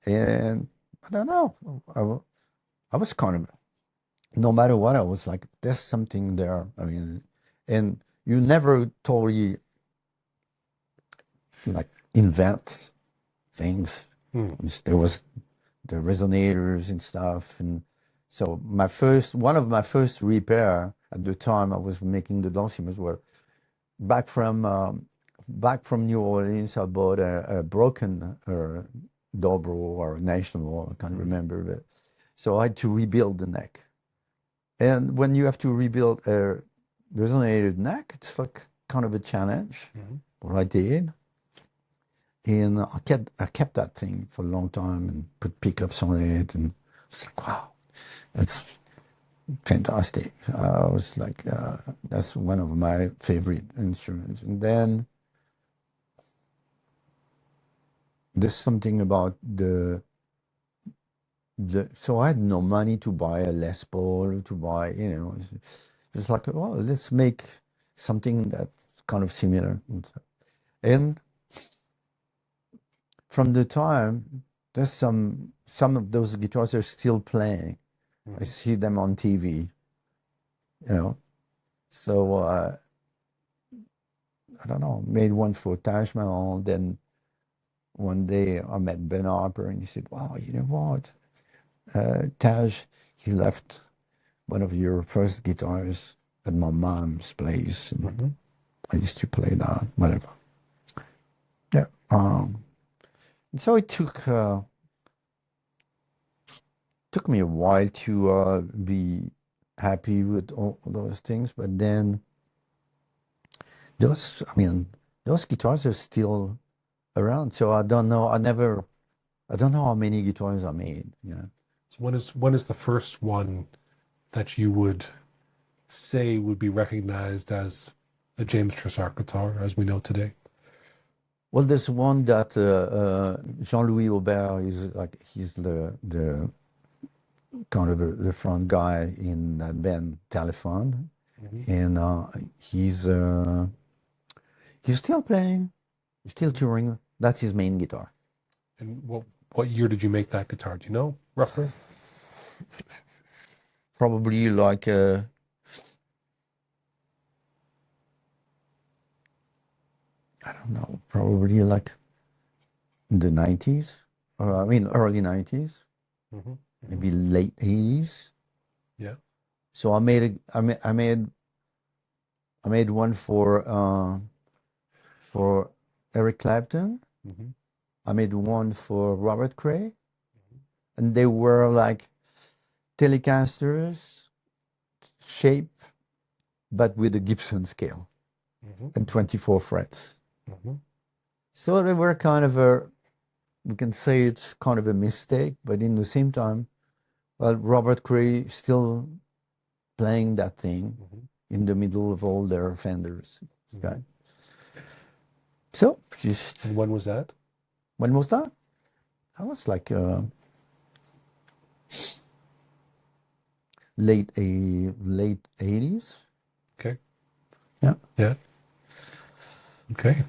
Speaker 1: And I don't know. I was kind of, no matter what, I was like, there's something there. I mean, and you never totally like invent things. There was the resonators and stuff, and so one of my first repair at the time I was making the dulcimers were back from New Orleans. I bought a broken dobro or national, I can't remember, but so I had to rebuild the neck. And when you have to rebuild a resonated neck, it's like kind of a challenge. What I did, and I kept that thing for a long time and put pickups on it, and it's like, wow, that's fantastic. I was like, that's one of my favorite instruments. And then there's something about so I had no money to buy a Les Paul, to buy, it's like, well, let's make something that's kind of similar. And from the time, there's some of those guitars are still playing. I see them on TV, So I don't know, made one for Taj Mahal. Then one day I met Ben Harper, and he said, wow, you know what? Taj, he left one of your first guitars at my mom's place, and I used to play that, whatever. Yeah. And so it took me a while to be happy with all those things, but then those guitars are still around. So I don't know. I don't know how many guitars I made. Yeah.
Speaker 3: So when is the first one that you would say would be recognized as a James Trussart guitar as we know today?
Speaker 1: Well, there's one that Jean-Louis Aubert is like, he's the kind of the front guy in that band Telephone, and he's still playing, he's still touring. That's his main guitar.
Speaker 3: And what year did you make that guitar? Do you know roughly?
Speaker 1: Probably like I don't know, probably like in the 90s, or I mean early 90s, maybe late 80s.
Speaker 3: Yeah.
Speaker 1: So I made one for Eric Clapton. I made one for Robert Cray, and they were like Telecasters shape, but with a Gibson scale and 24 frets. So they were kind of we can say it's kind of a mistake, but in the same time, well, Robert Cray still playing that thing in the middle of all their Fenders. Okay. So just.
Speaker 3: And when was that?
Speaker 1: When was that? That was like late 80s.
Speaker 3: Okay.
Speaker 1: Yeah.
Speaker 3: Yeah. Okay.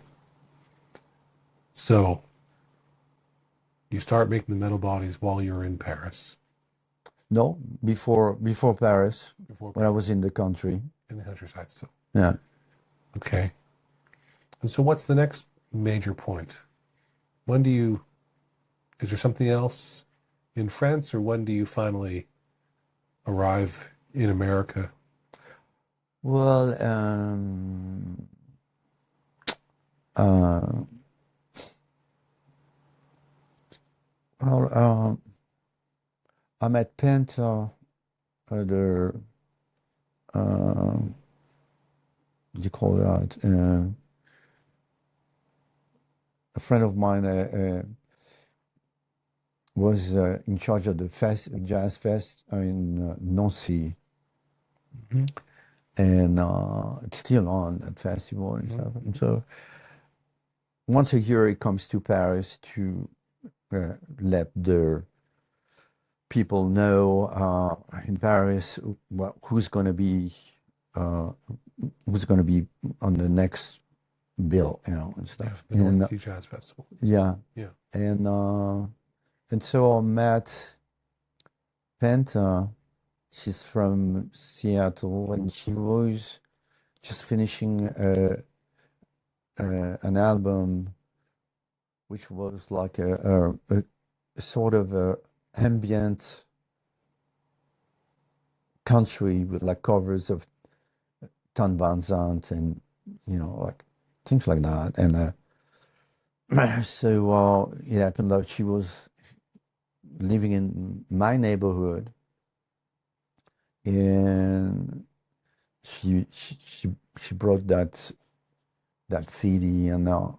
Speaker 3: So you start making the metal bodies while you're in Paris.
Speaker 1: No, before Paris,
Speaker 3: Before
Speaker 1: when I
Speaker 3: Paris,
Speaker 1: was in the country.
Speaker 3: in the countryside. So
Speaker 1: Yeah.
Speaker 3: okay. And so what's the next major point? When do you, is there something else in France, or when do you finally arrive in America?
Speaker 1: Well, uh, well, I met Penta, the what do you call that? A friend of mine was in charge of the jazz fest in Nancy,
Speaker 3: Mm-hmm.
Speaker 1: and it's still on that festival and stuff. And so once a year, it comes to Paris to let their people know in Paris who's going to be uh, on the next bill, and
Speaker 3: Yeah,
Speaker 1: stuff.
Speaker 3: the North Sea Jazz Festival.
Speaker 1: Yeah,
Speaker 3: Yeah.
Speaker 1: and so I met Penta. She's from Seattle, and she was just finishing an album, which was like a sort of a ambient country with like covers of Tan Van Zandt and like things like that. And so it happened that she was living in my neighborhood, and she brought that CD, and I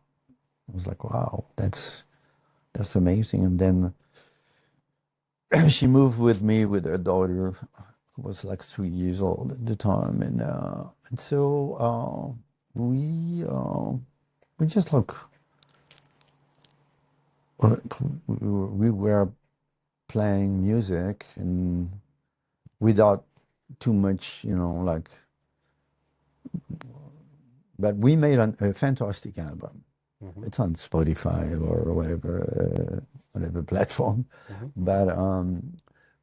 Speaker 1: was like, wow, that's amazing. And then she moved with me with her daughter, who was like 3 years old at the time, and so we just like we were playing music and without too much, like. But we made a fantastic album.
Speaker 3: Mm-hmm.
Speaker 1: It's on Spotify or whatever platform.
Speaker 3: Mm-hmm.
Speaker 1: But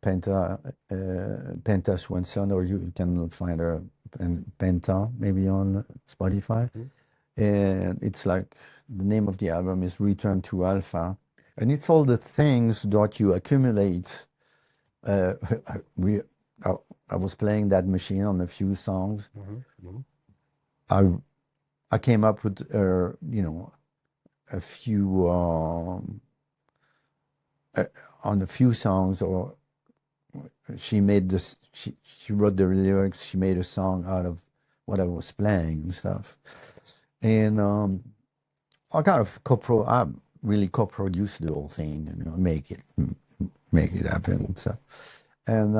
Speaker 1: Penta Swanson, or you can find her Penta maybe on Spotify.
Speaker 3: Mm-hmm.
Speaker 1: And it's like the name of the album is Return to Alpha, and it's all the things that you accumulate. Uh, we I, I was playing that machine on a few songs.
Speaker 3: Mm-hmm. Mm-hmm.
Speaker 1: I came up with a few on a few songs, or she made this. She wrote the lyrics. She made a song out of what I was playing and stuff. And I kind of I really co-produced the whole thing, and make it happen. So, and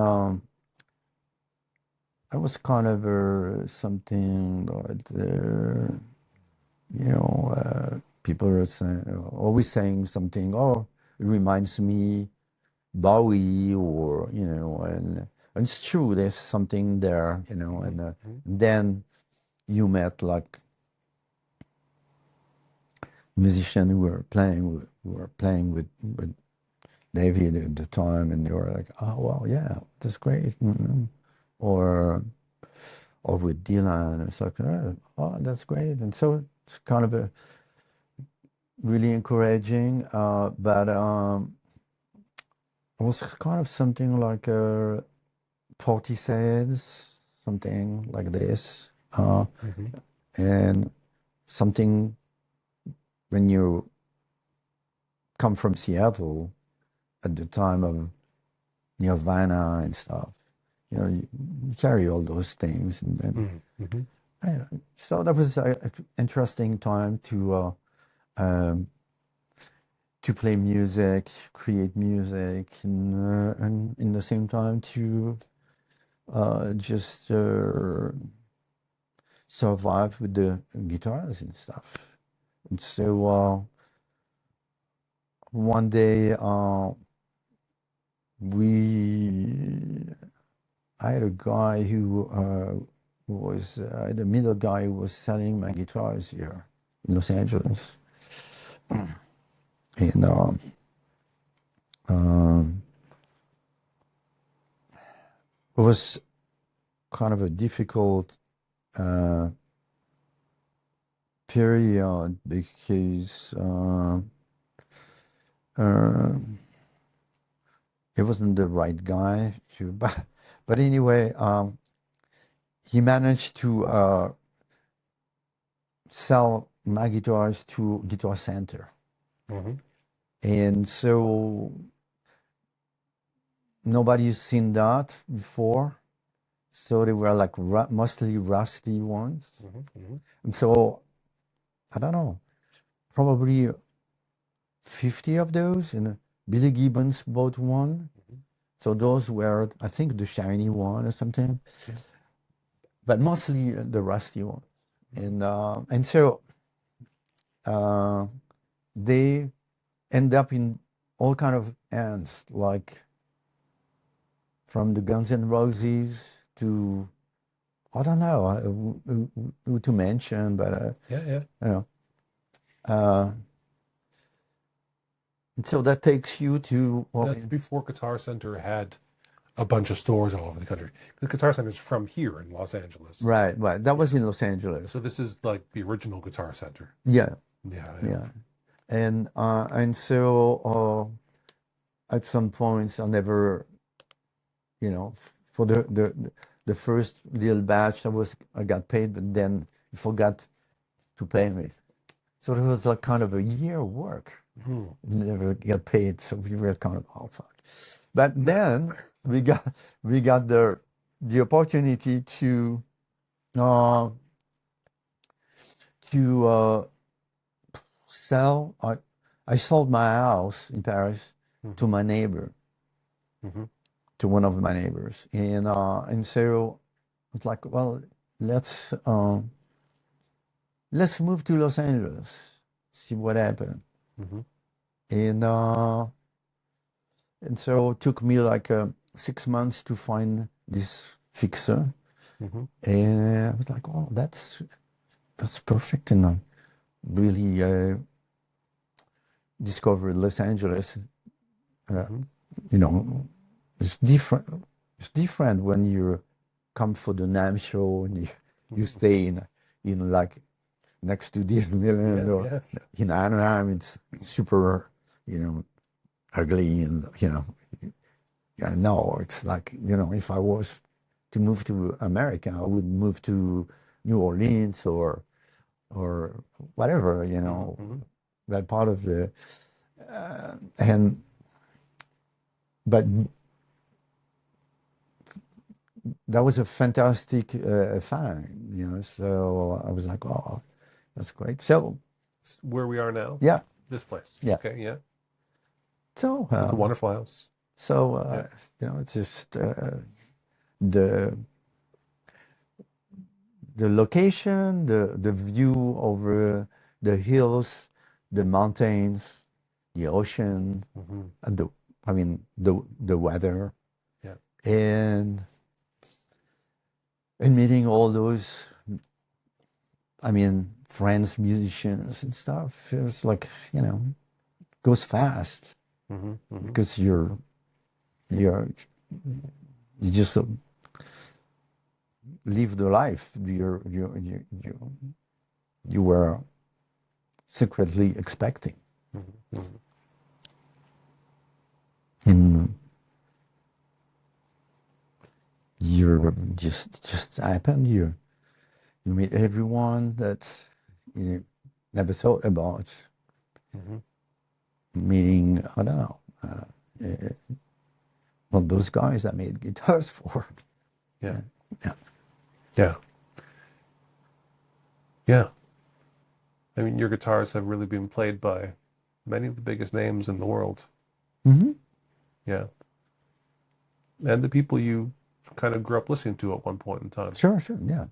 Speaker 1: I was kind of something that people are always saying something. Oh, it reminds me Bowie, or and it's true. There's something there, and then you met like musicians who were playing with David at the time, and they were like, oh well, yeah, that's great, or with Dylan, it's like, oh, that's great, and so it's kind of a really encouraging, but it was kind of something like Portishead, something like this,
Speaker 3: Mm-hmm.
Speaker 1: and something when you come from Seattle at the time of Nirvana and stuff, you carry all those things, and then
Speaker 3: Mm-hmm.
Speaker 1: so that was an interesting time to play music, create music, and in the same time to just survive with the guitars and stuff. And so one day I had a guy who who was the middle guy who was selling my guitars here in Los Angeles. And it was kind of a difficult period because he wasn't the right guy to, but anyway, he managed to sell my guitars to Guitar Center.
Speaker 3: Mm-hmm.
Speaker 1: And so nobody's seen that before. So they were like mostly rusty ones.
Speaker 3: Mm-hmm. Mm-hmm.
Speaker 1: And so, I don't know, probably 50 of those. And Billy Gibbons bought one.
Speaker 3: Mm-hmm.
Speaker 1: So those were, I think, the shiny one or something.
Speaker 3: Yeah.
Speaker 1: But mostly the rusty one. And so they end up in all kind of hands, like from the Guns N' Roses to, I don't know who to mention, but
Speaker 3: Yeah.
Speaker 1: you know, and so that takes you to, well,
Speaker 3: That's before Guitar Center had a bunch of stores all over the country. The Guitar Center is from here in Los Angeles.
Speaker 1: right. That was in Los Angeles.
Speaker 3: So this is like the original Guitar Center.
Speaker 1: Yeah.
Speaker 3: Yeah.
Speaker 1: And so at some points I never, for the first little batch I got paid, but then he forgot to pay me. So it was like kind of a year work.
Speaker 3: Mm-hmm.
Speaker 1: Never get paid, so we were kind of, oh fuck. But then we got the opportunity to sell. I sold my house in Paris to my neighbor, to one of my neighbors, and so it's like, well, let's move to Los Angeles, see what happens. And so it took me like 6 months to find this fixer. And I was like, oh, that's perfect. And I really discovered Los Angeles. It's different. It's different when you come for the NAMM show and you stay in like next to Disneyland or in Anaheim. It's super, ugly and no, it's like, if I was to move to America, I would move to New Orleans or whatever, that part of the but that was a fantastic find, so I was like, oh, that's great. So
Speaker 3: where we are now?
Speaker 1: Yeah.
Speaker 3: This place.
Speaker 1: Yeah.
Speaker 3: Okay, yeah.
Speaker 1: So
Speaker 3: It's a wonderful house.
Speaker 1: So it's just the location, the view over the hills, the mountains, the ocean, and the weather, and meeting all those, friends, musicians and stuff. It's like, goes fast because you just live the life you were secretly expecting. And you're just happened. You meet everyone that you never thought about meeting. I don't know. Well, those guys I made guitars for.
Speaker 3: Yeah. Your guitars have really been played by many of the biggest names in the world. Yeah. And the people you kind of grew up listening to at one point in time.
Speaker 1: Sure. Yeah.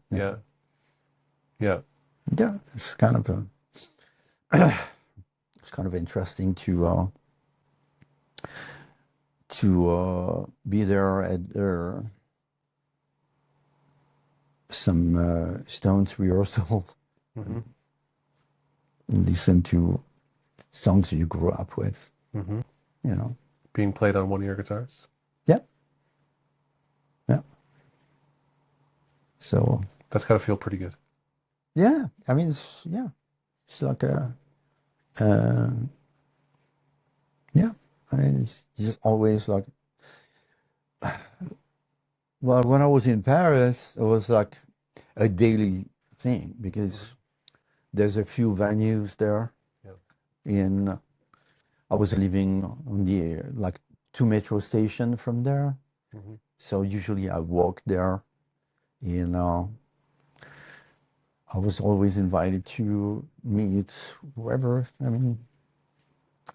Speaker 1: It's kind of interesting to be there at their some Stones rehearsal,
Speaker 3: Mm-hmm.
Speaker 1: and listen to songs you grew up with.
Speaker 3: Mm-hmm.
Speaker 1: You know.
Speaker 3: Being played on one of your guitars?
Speaker 1: Yeah. Yeah. So
Speaker 3: That's got to feel pretty good.
Speaker 1: yeah, I mean, it's like uh, yeah. I mean, it's just always like. Well, when I was in Paris, it was like a daily thing because there's a few venues there.
Speaker 3: Yeah.
Speaker 1: In I was living on the like 2 metro station from there,
Speaker 3: Mm-hmm.
Speaker 1: so usually I walk there. You know, I was always invited to meet whoever. I mean,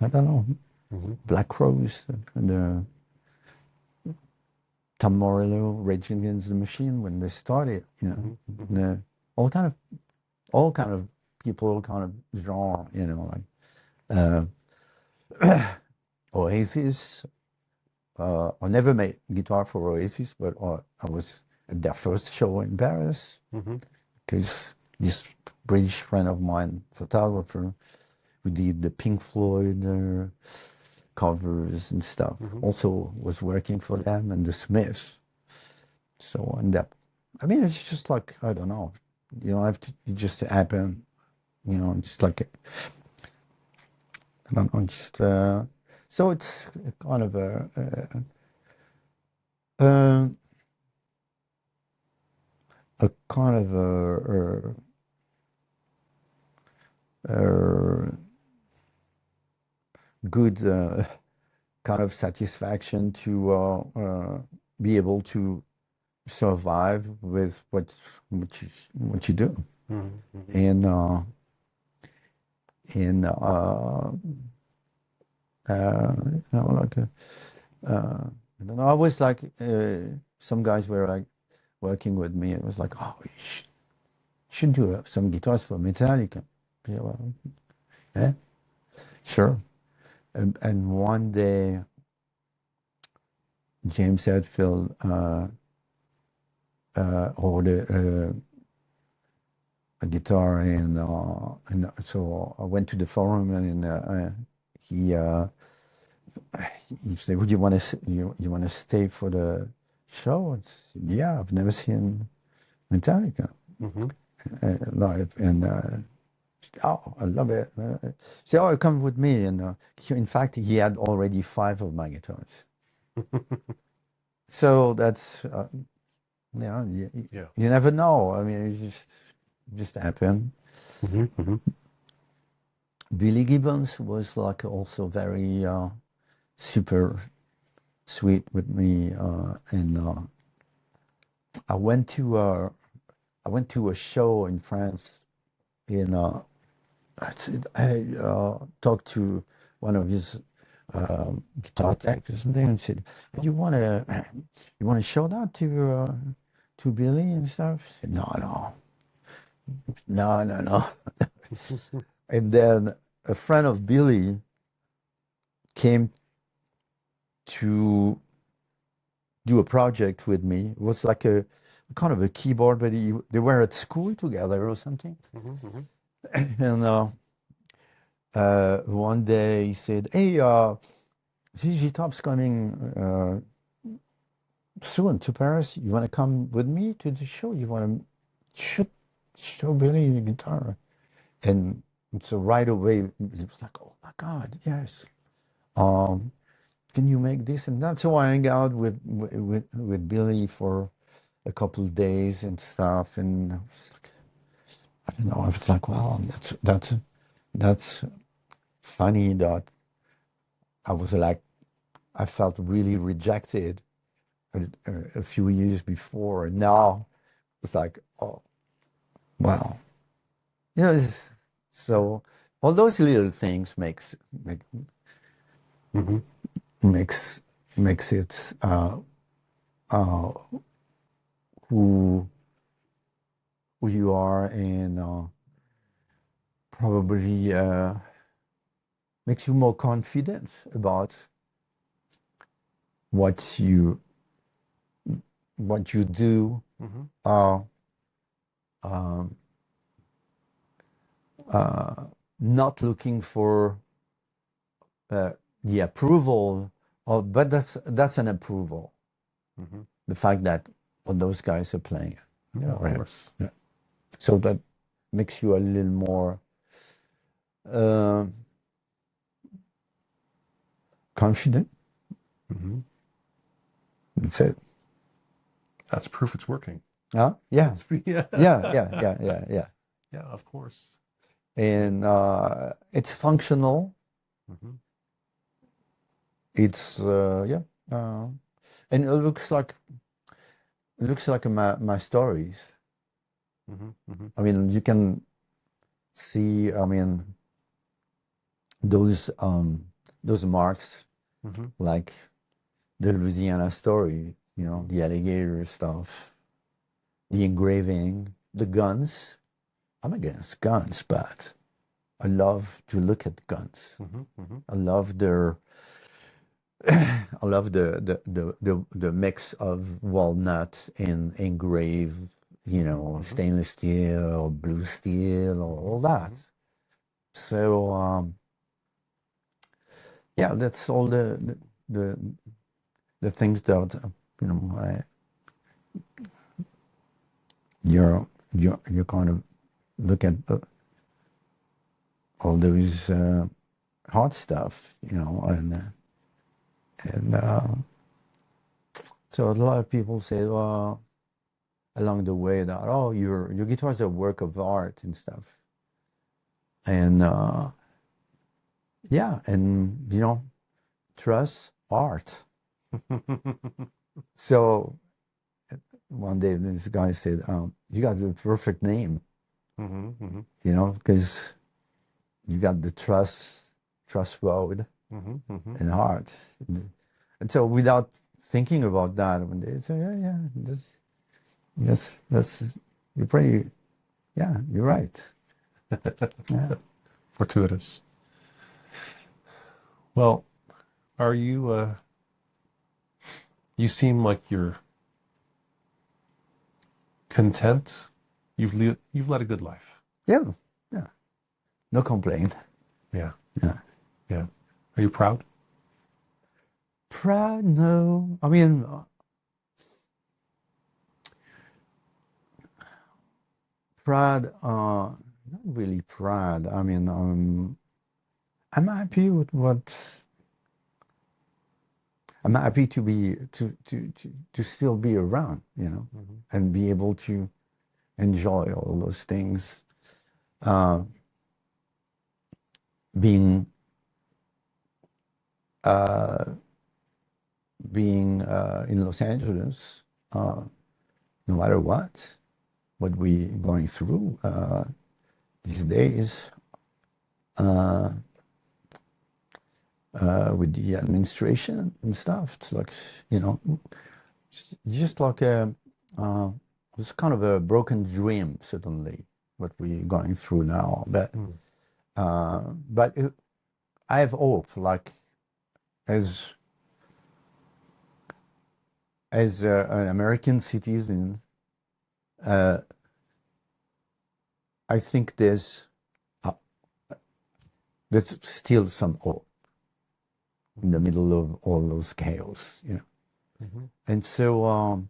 Speaker 1: I don't know,
Speaker 3: Mm-hmm.
Speaker 1: Black Rose and Tom Morello, Rage Against the Machine when they started. You know,
Speaker 3: Mm-hmm.
Speaker 1: and, all kind of people, all kind of genre. You know, like Oasis. I never made guitar for Oasis, but I was at their first show in Paris
Speaker 3: Mm-hmm.
Speaker 1: because this British friend of mine, photographer, who did the Pink Floyd covers and stuff,
Speaker 3: Mm-hmm.
Speaker 1: also was working for them and the Smiths. So, and that, I mean, it's just like, I don't know, you don't have to, it just happen, you know, it's like, I don't know, just, so it's kind of a, a kind of a good kind of satisfaction to be able to survive with what you do,
Speaker 3: Mm-hmm.
Speaker 1: and and you know, like I don't know. I was like some guys were like working with me. It was like, oh, you should do some guitars for Metallica. Yeah, well, yeah, sure. And one day, James Hetfield ordered a guitar, and so I went to the forum, and he he said, "Would you want to you want to stay for the show?" It's, yeah, I've never seen Metallica
Speaker 3: Mm-hmm.
Speaker 1: live, and oh, I love it. So, oh, come with me, and in fact, he had already 5 of my guitars. So that's yeah,
Speaker 3: Yeah.
Speaker 1: you never know. I mean, it just happened.
Speaker 3: Mm-hmm. Mm-hmm.
Speaker 1: Billy Gibbons was like also very super sweet with me, and I went to I went to a show in France. In I talked to one of his guitar techs or something, and said, you want to show that to Billy and stuff?" I said, "No, no." And then a friend of Billy came to do a project with me. It was like a kind of a keyboard, but they were at school together or something.
Speaker 3: Mm-hmm.
Speaker 1: And one day he said, "Hey, ZZ Top's coming soon to Paris. You want to come with me to the show? You want to show Billy the guitar?" And so right away, it was like, "Oh my God, yes. Um, can you make this and that?" So I hang out with Billy for a couple of days and stuff, and I was like, I don't know. I was like, wow, that's funny that I was like, I felt really rejected a few years before, and now it's like, oh, wow, you know. So all those little things
Speaker 3: Mm-hmm.
Speaker 1: makes makes it uh, who you are, and probably makes you more confident about what you do.
Speaker 3: Mm-hmm.
Speaker 1: Uh, um, not looking for the approval of, but that's an approval.
Speaker 3: Mm-hmm.
Speaker 1: The fact that all those guys are playing.
Speaker 3: Yeah, of
Speaker 1: Right.
Speaker 3: course.
Speaker 1: Yeah. So that makes you a little more confident.
Speaker 3: Mm-hmm.
Speaker 1: That's it.
Speaker 3: That's proof it's working.
Speaker 1: Huh? Yeah.
Speaker 3: Yeah.
Speaker 1: Yeah.
Speaker 3: Yeah, of course.
Speaker 1: And it's functional.
Speaker 3: Mm-hmm.
Speaker 1: It's and it looks like my stories.
Speaker 3: Mm-hmm. Mm-hmm.
Speaker 1: I mean, you can see. I mean, those marks,
Speaker 3: Mm-hmm.
Speaker 1: like the Louisiana story. You know, the alligator stuff, the engraving, the guns. I'm against guns, but I love to look at guns.
Speaker 3: Mm-hmm. Mm-hmm.
Speaker 1: I love their I love the mix of walnut and engraved, stainless steel, blue steel, all that. So yeah, that's all the the things that you kind of look at all those hard stuff, and so a lot of people say, well, along the way that, oh, your guitar is a work of art and stuff, and yeah, and trust art. So one day this guy said, you got the perfect name,
Speaker 3: Mm-hmm. Mm-hmm.
Speaker 1: because you got the trust road
Speaker 3: Mm-hmm. Mm-hmm.
Speaker 1: and art. And so without thinking about that, one day, so yeah, yes, you're pretty, yeah, you're right. Yeah.
Speaker 3: Fortuitous. Well, are you you seem like you're content. You've led a good life.
Speaker 1: Yeah. No complaint.
Speaker 3: Yeah.
Speaker 1: Yeah.
Speaker 3: Yeah. Are you proud?
Speaker 1: Proud? No. I mean, proud, not really proud. I mean, I'm happy with I'm happy to still be around, and be able to enjoy all those things. Being in Los Angeles, no matter what we going through these days, with the administration and stuff. It's like, just like it's kind of a broken dream, certainly, what we're going through now. But I have hope, like as an American citizen, I think there's still some hope in the middle of all those chaos,
Speaker 3: Mm-hmm.
Speaker 1: And so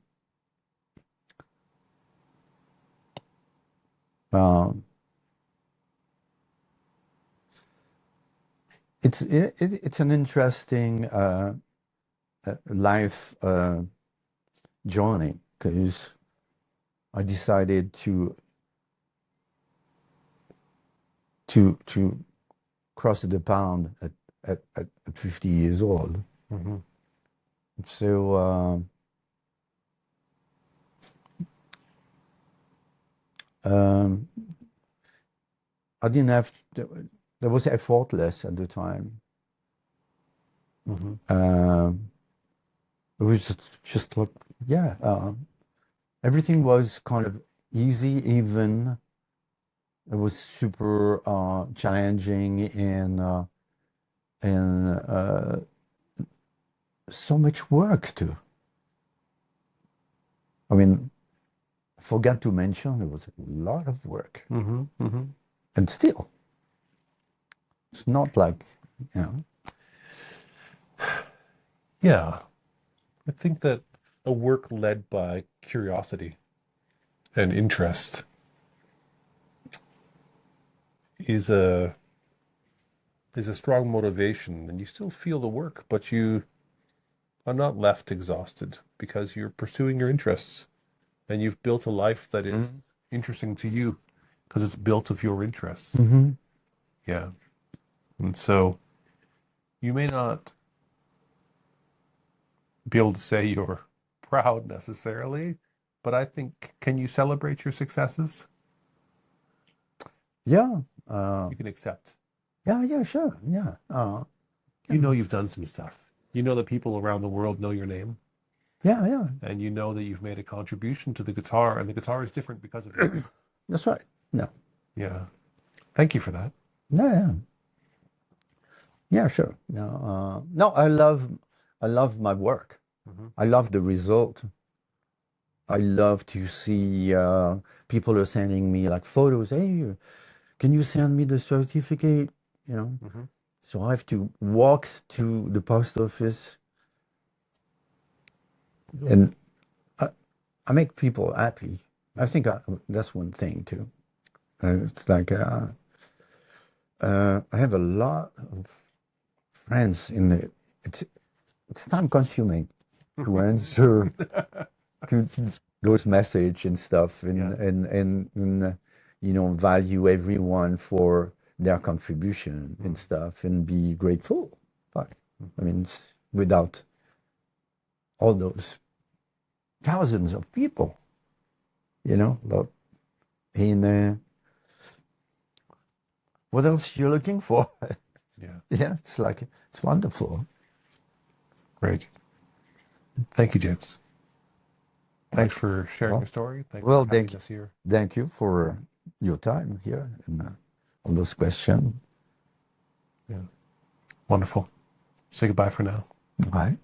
Speaker 1: it's an interesting life journey, because I decided to cross the pond at 50 years old.
Speaker 3: Mm-hmm.
Speaker 1: So I didn't have that was effortless at the time.
Speaker 3: Mm-hmm.
Speaker 1: It was just like, yeah, everything was kind of easy, even. It was super challenging and so much work too. I mean, forgot to mention it was a lot of work.
Speaker 3: Mm-hmm. Mm-hmm.
Speaker 1: And still, it's not like, you know.
Speaker 3: Yeah. I think that a work led by curiosity and interest is a strong motivation, and you still feel the work, but you are not left exhausted because you're pursuing your interests, and you've built a life that is interesting to you because it's built of your interests.
Speaker 1: Mm-hmm.
Speaker 3: Yeah. And so you may not be able to say you're proud necessarily, but I think, can you celebrate your successes?
Speaker 1: Yeah.
Speaker 3: You can accept.
Speaker 1: Yeah, sure. Yeah.
Speaker 3: You know you've done some stuff. You know that people around the world know your name,
Speaker 1: Yeah.
Speaker 3: and you know that you've made a contribution to the guitar, and the guitar is different because of it.
Speaker 1: That's right. Yeah.
Speaker 3: Yeah. Thank you for that.
Speaker 1: Yeah. Yeah, sure. No, no, I love my work.
Speaker 3: Mhm.
Speaker 1: I love the result. I love to see people are sending me like photos. Hey, can you send me the certificate? You know,
Speaker 3: Mhm.
Speaker 1: so I have to walk to the post office, and I make people happy. I think that's one thing too. It's like I have a lot of friends in the. It's time consuming to answer to those message and stuff, and
Speaker 3: Yeah.
Speaker 1: and you know, value everyone for their contribution and stuff, and be grateful. But I mean, without all those thousands of people, you know, in what else you're looking for?
Speaker 3: Yeah.
Speaker 1: Yeah, it's like it's wonderful.
Speaker 3: Great. Thank you, James. Thanks for sharing your story. Thanks
Speaker 1: Well,
Speaker 3: for having us here.
Speaker 1: thank you for your time here and on those questions.
Speaker 3: Yeah. Wonderful. Say goodbye for now.
Speaker 1: Bye.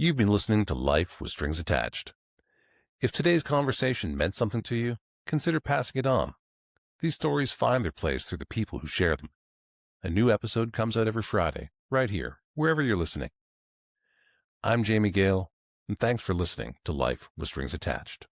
Speaker 2: You've been listening to Life with Strings Attached. If today's conversation meant something to you, consider passing it on. These stories find their place through the people who share them. A new episode comes out every Friday, right here, wherever you're listening. I'm Jamie Gale, and thanks for listening to Life with Strings Attached.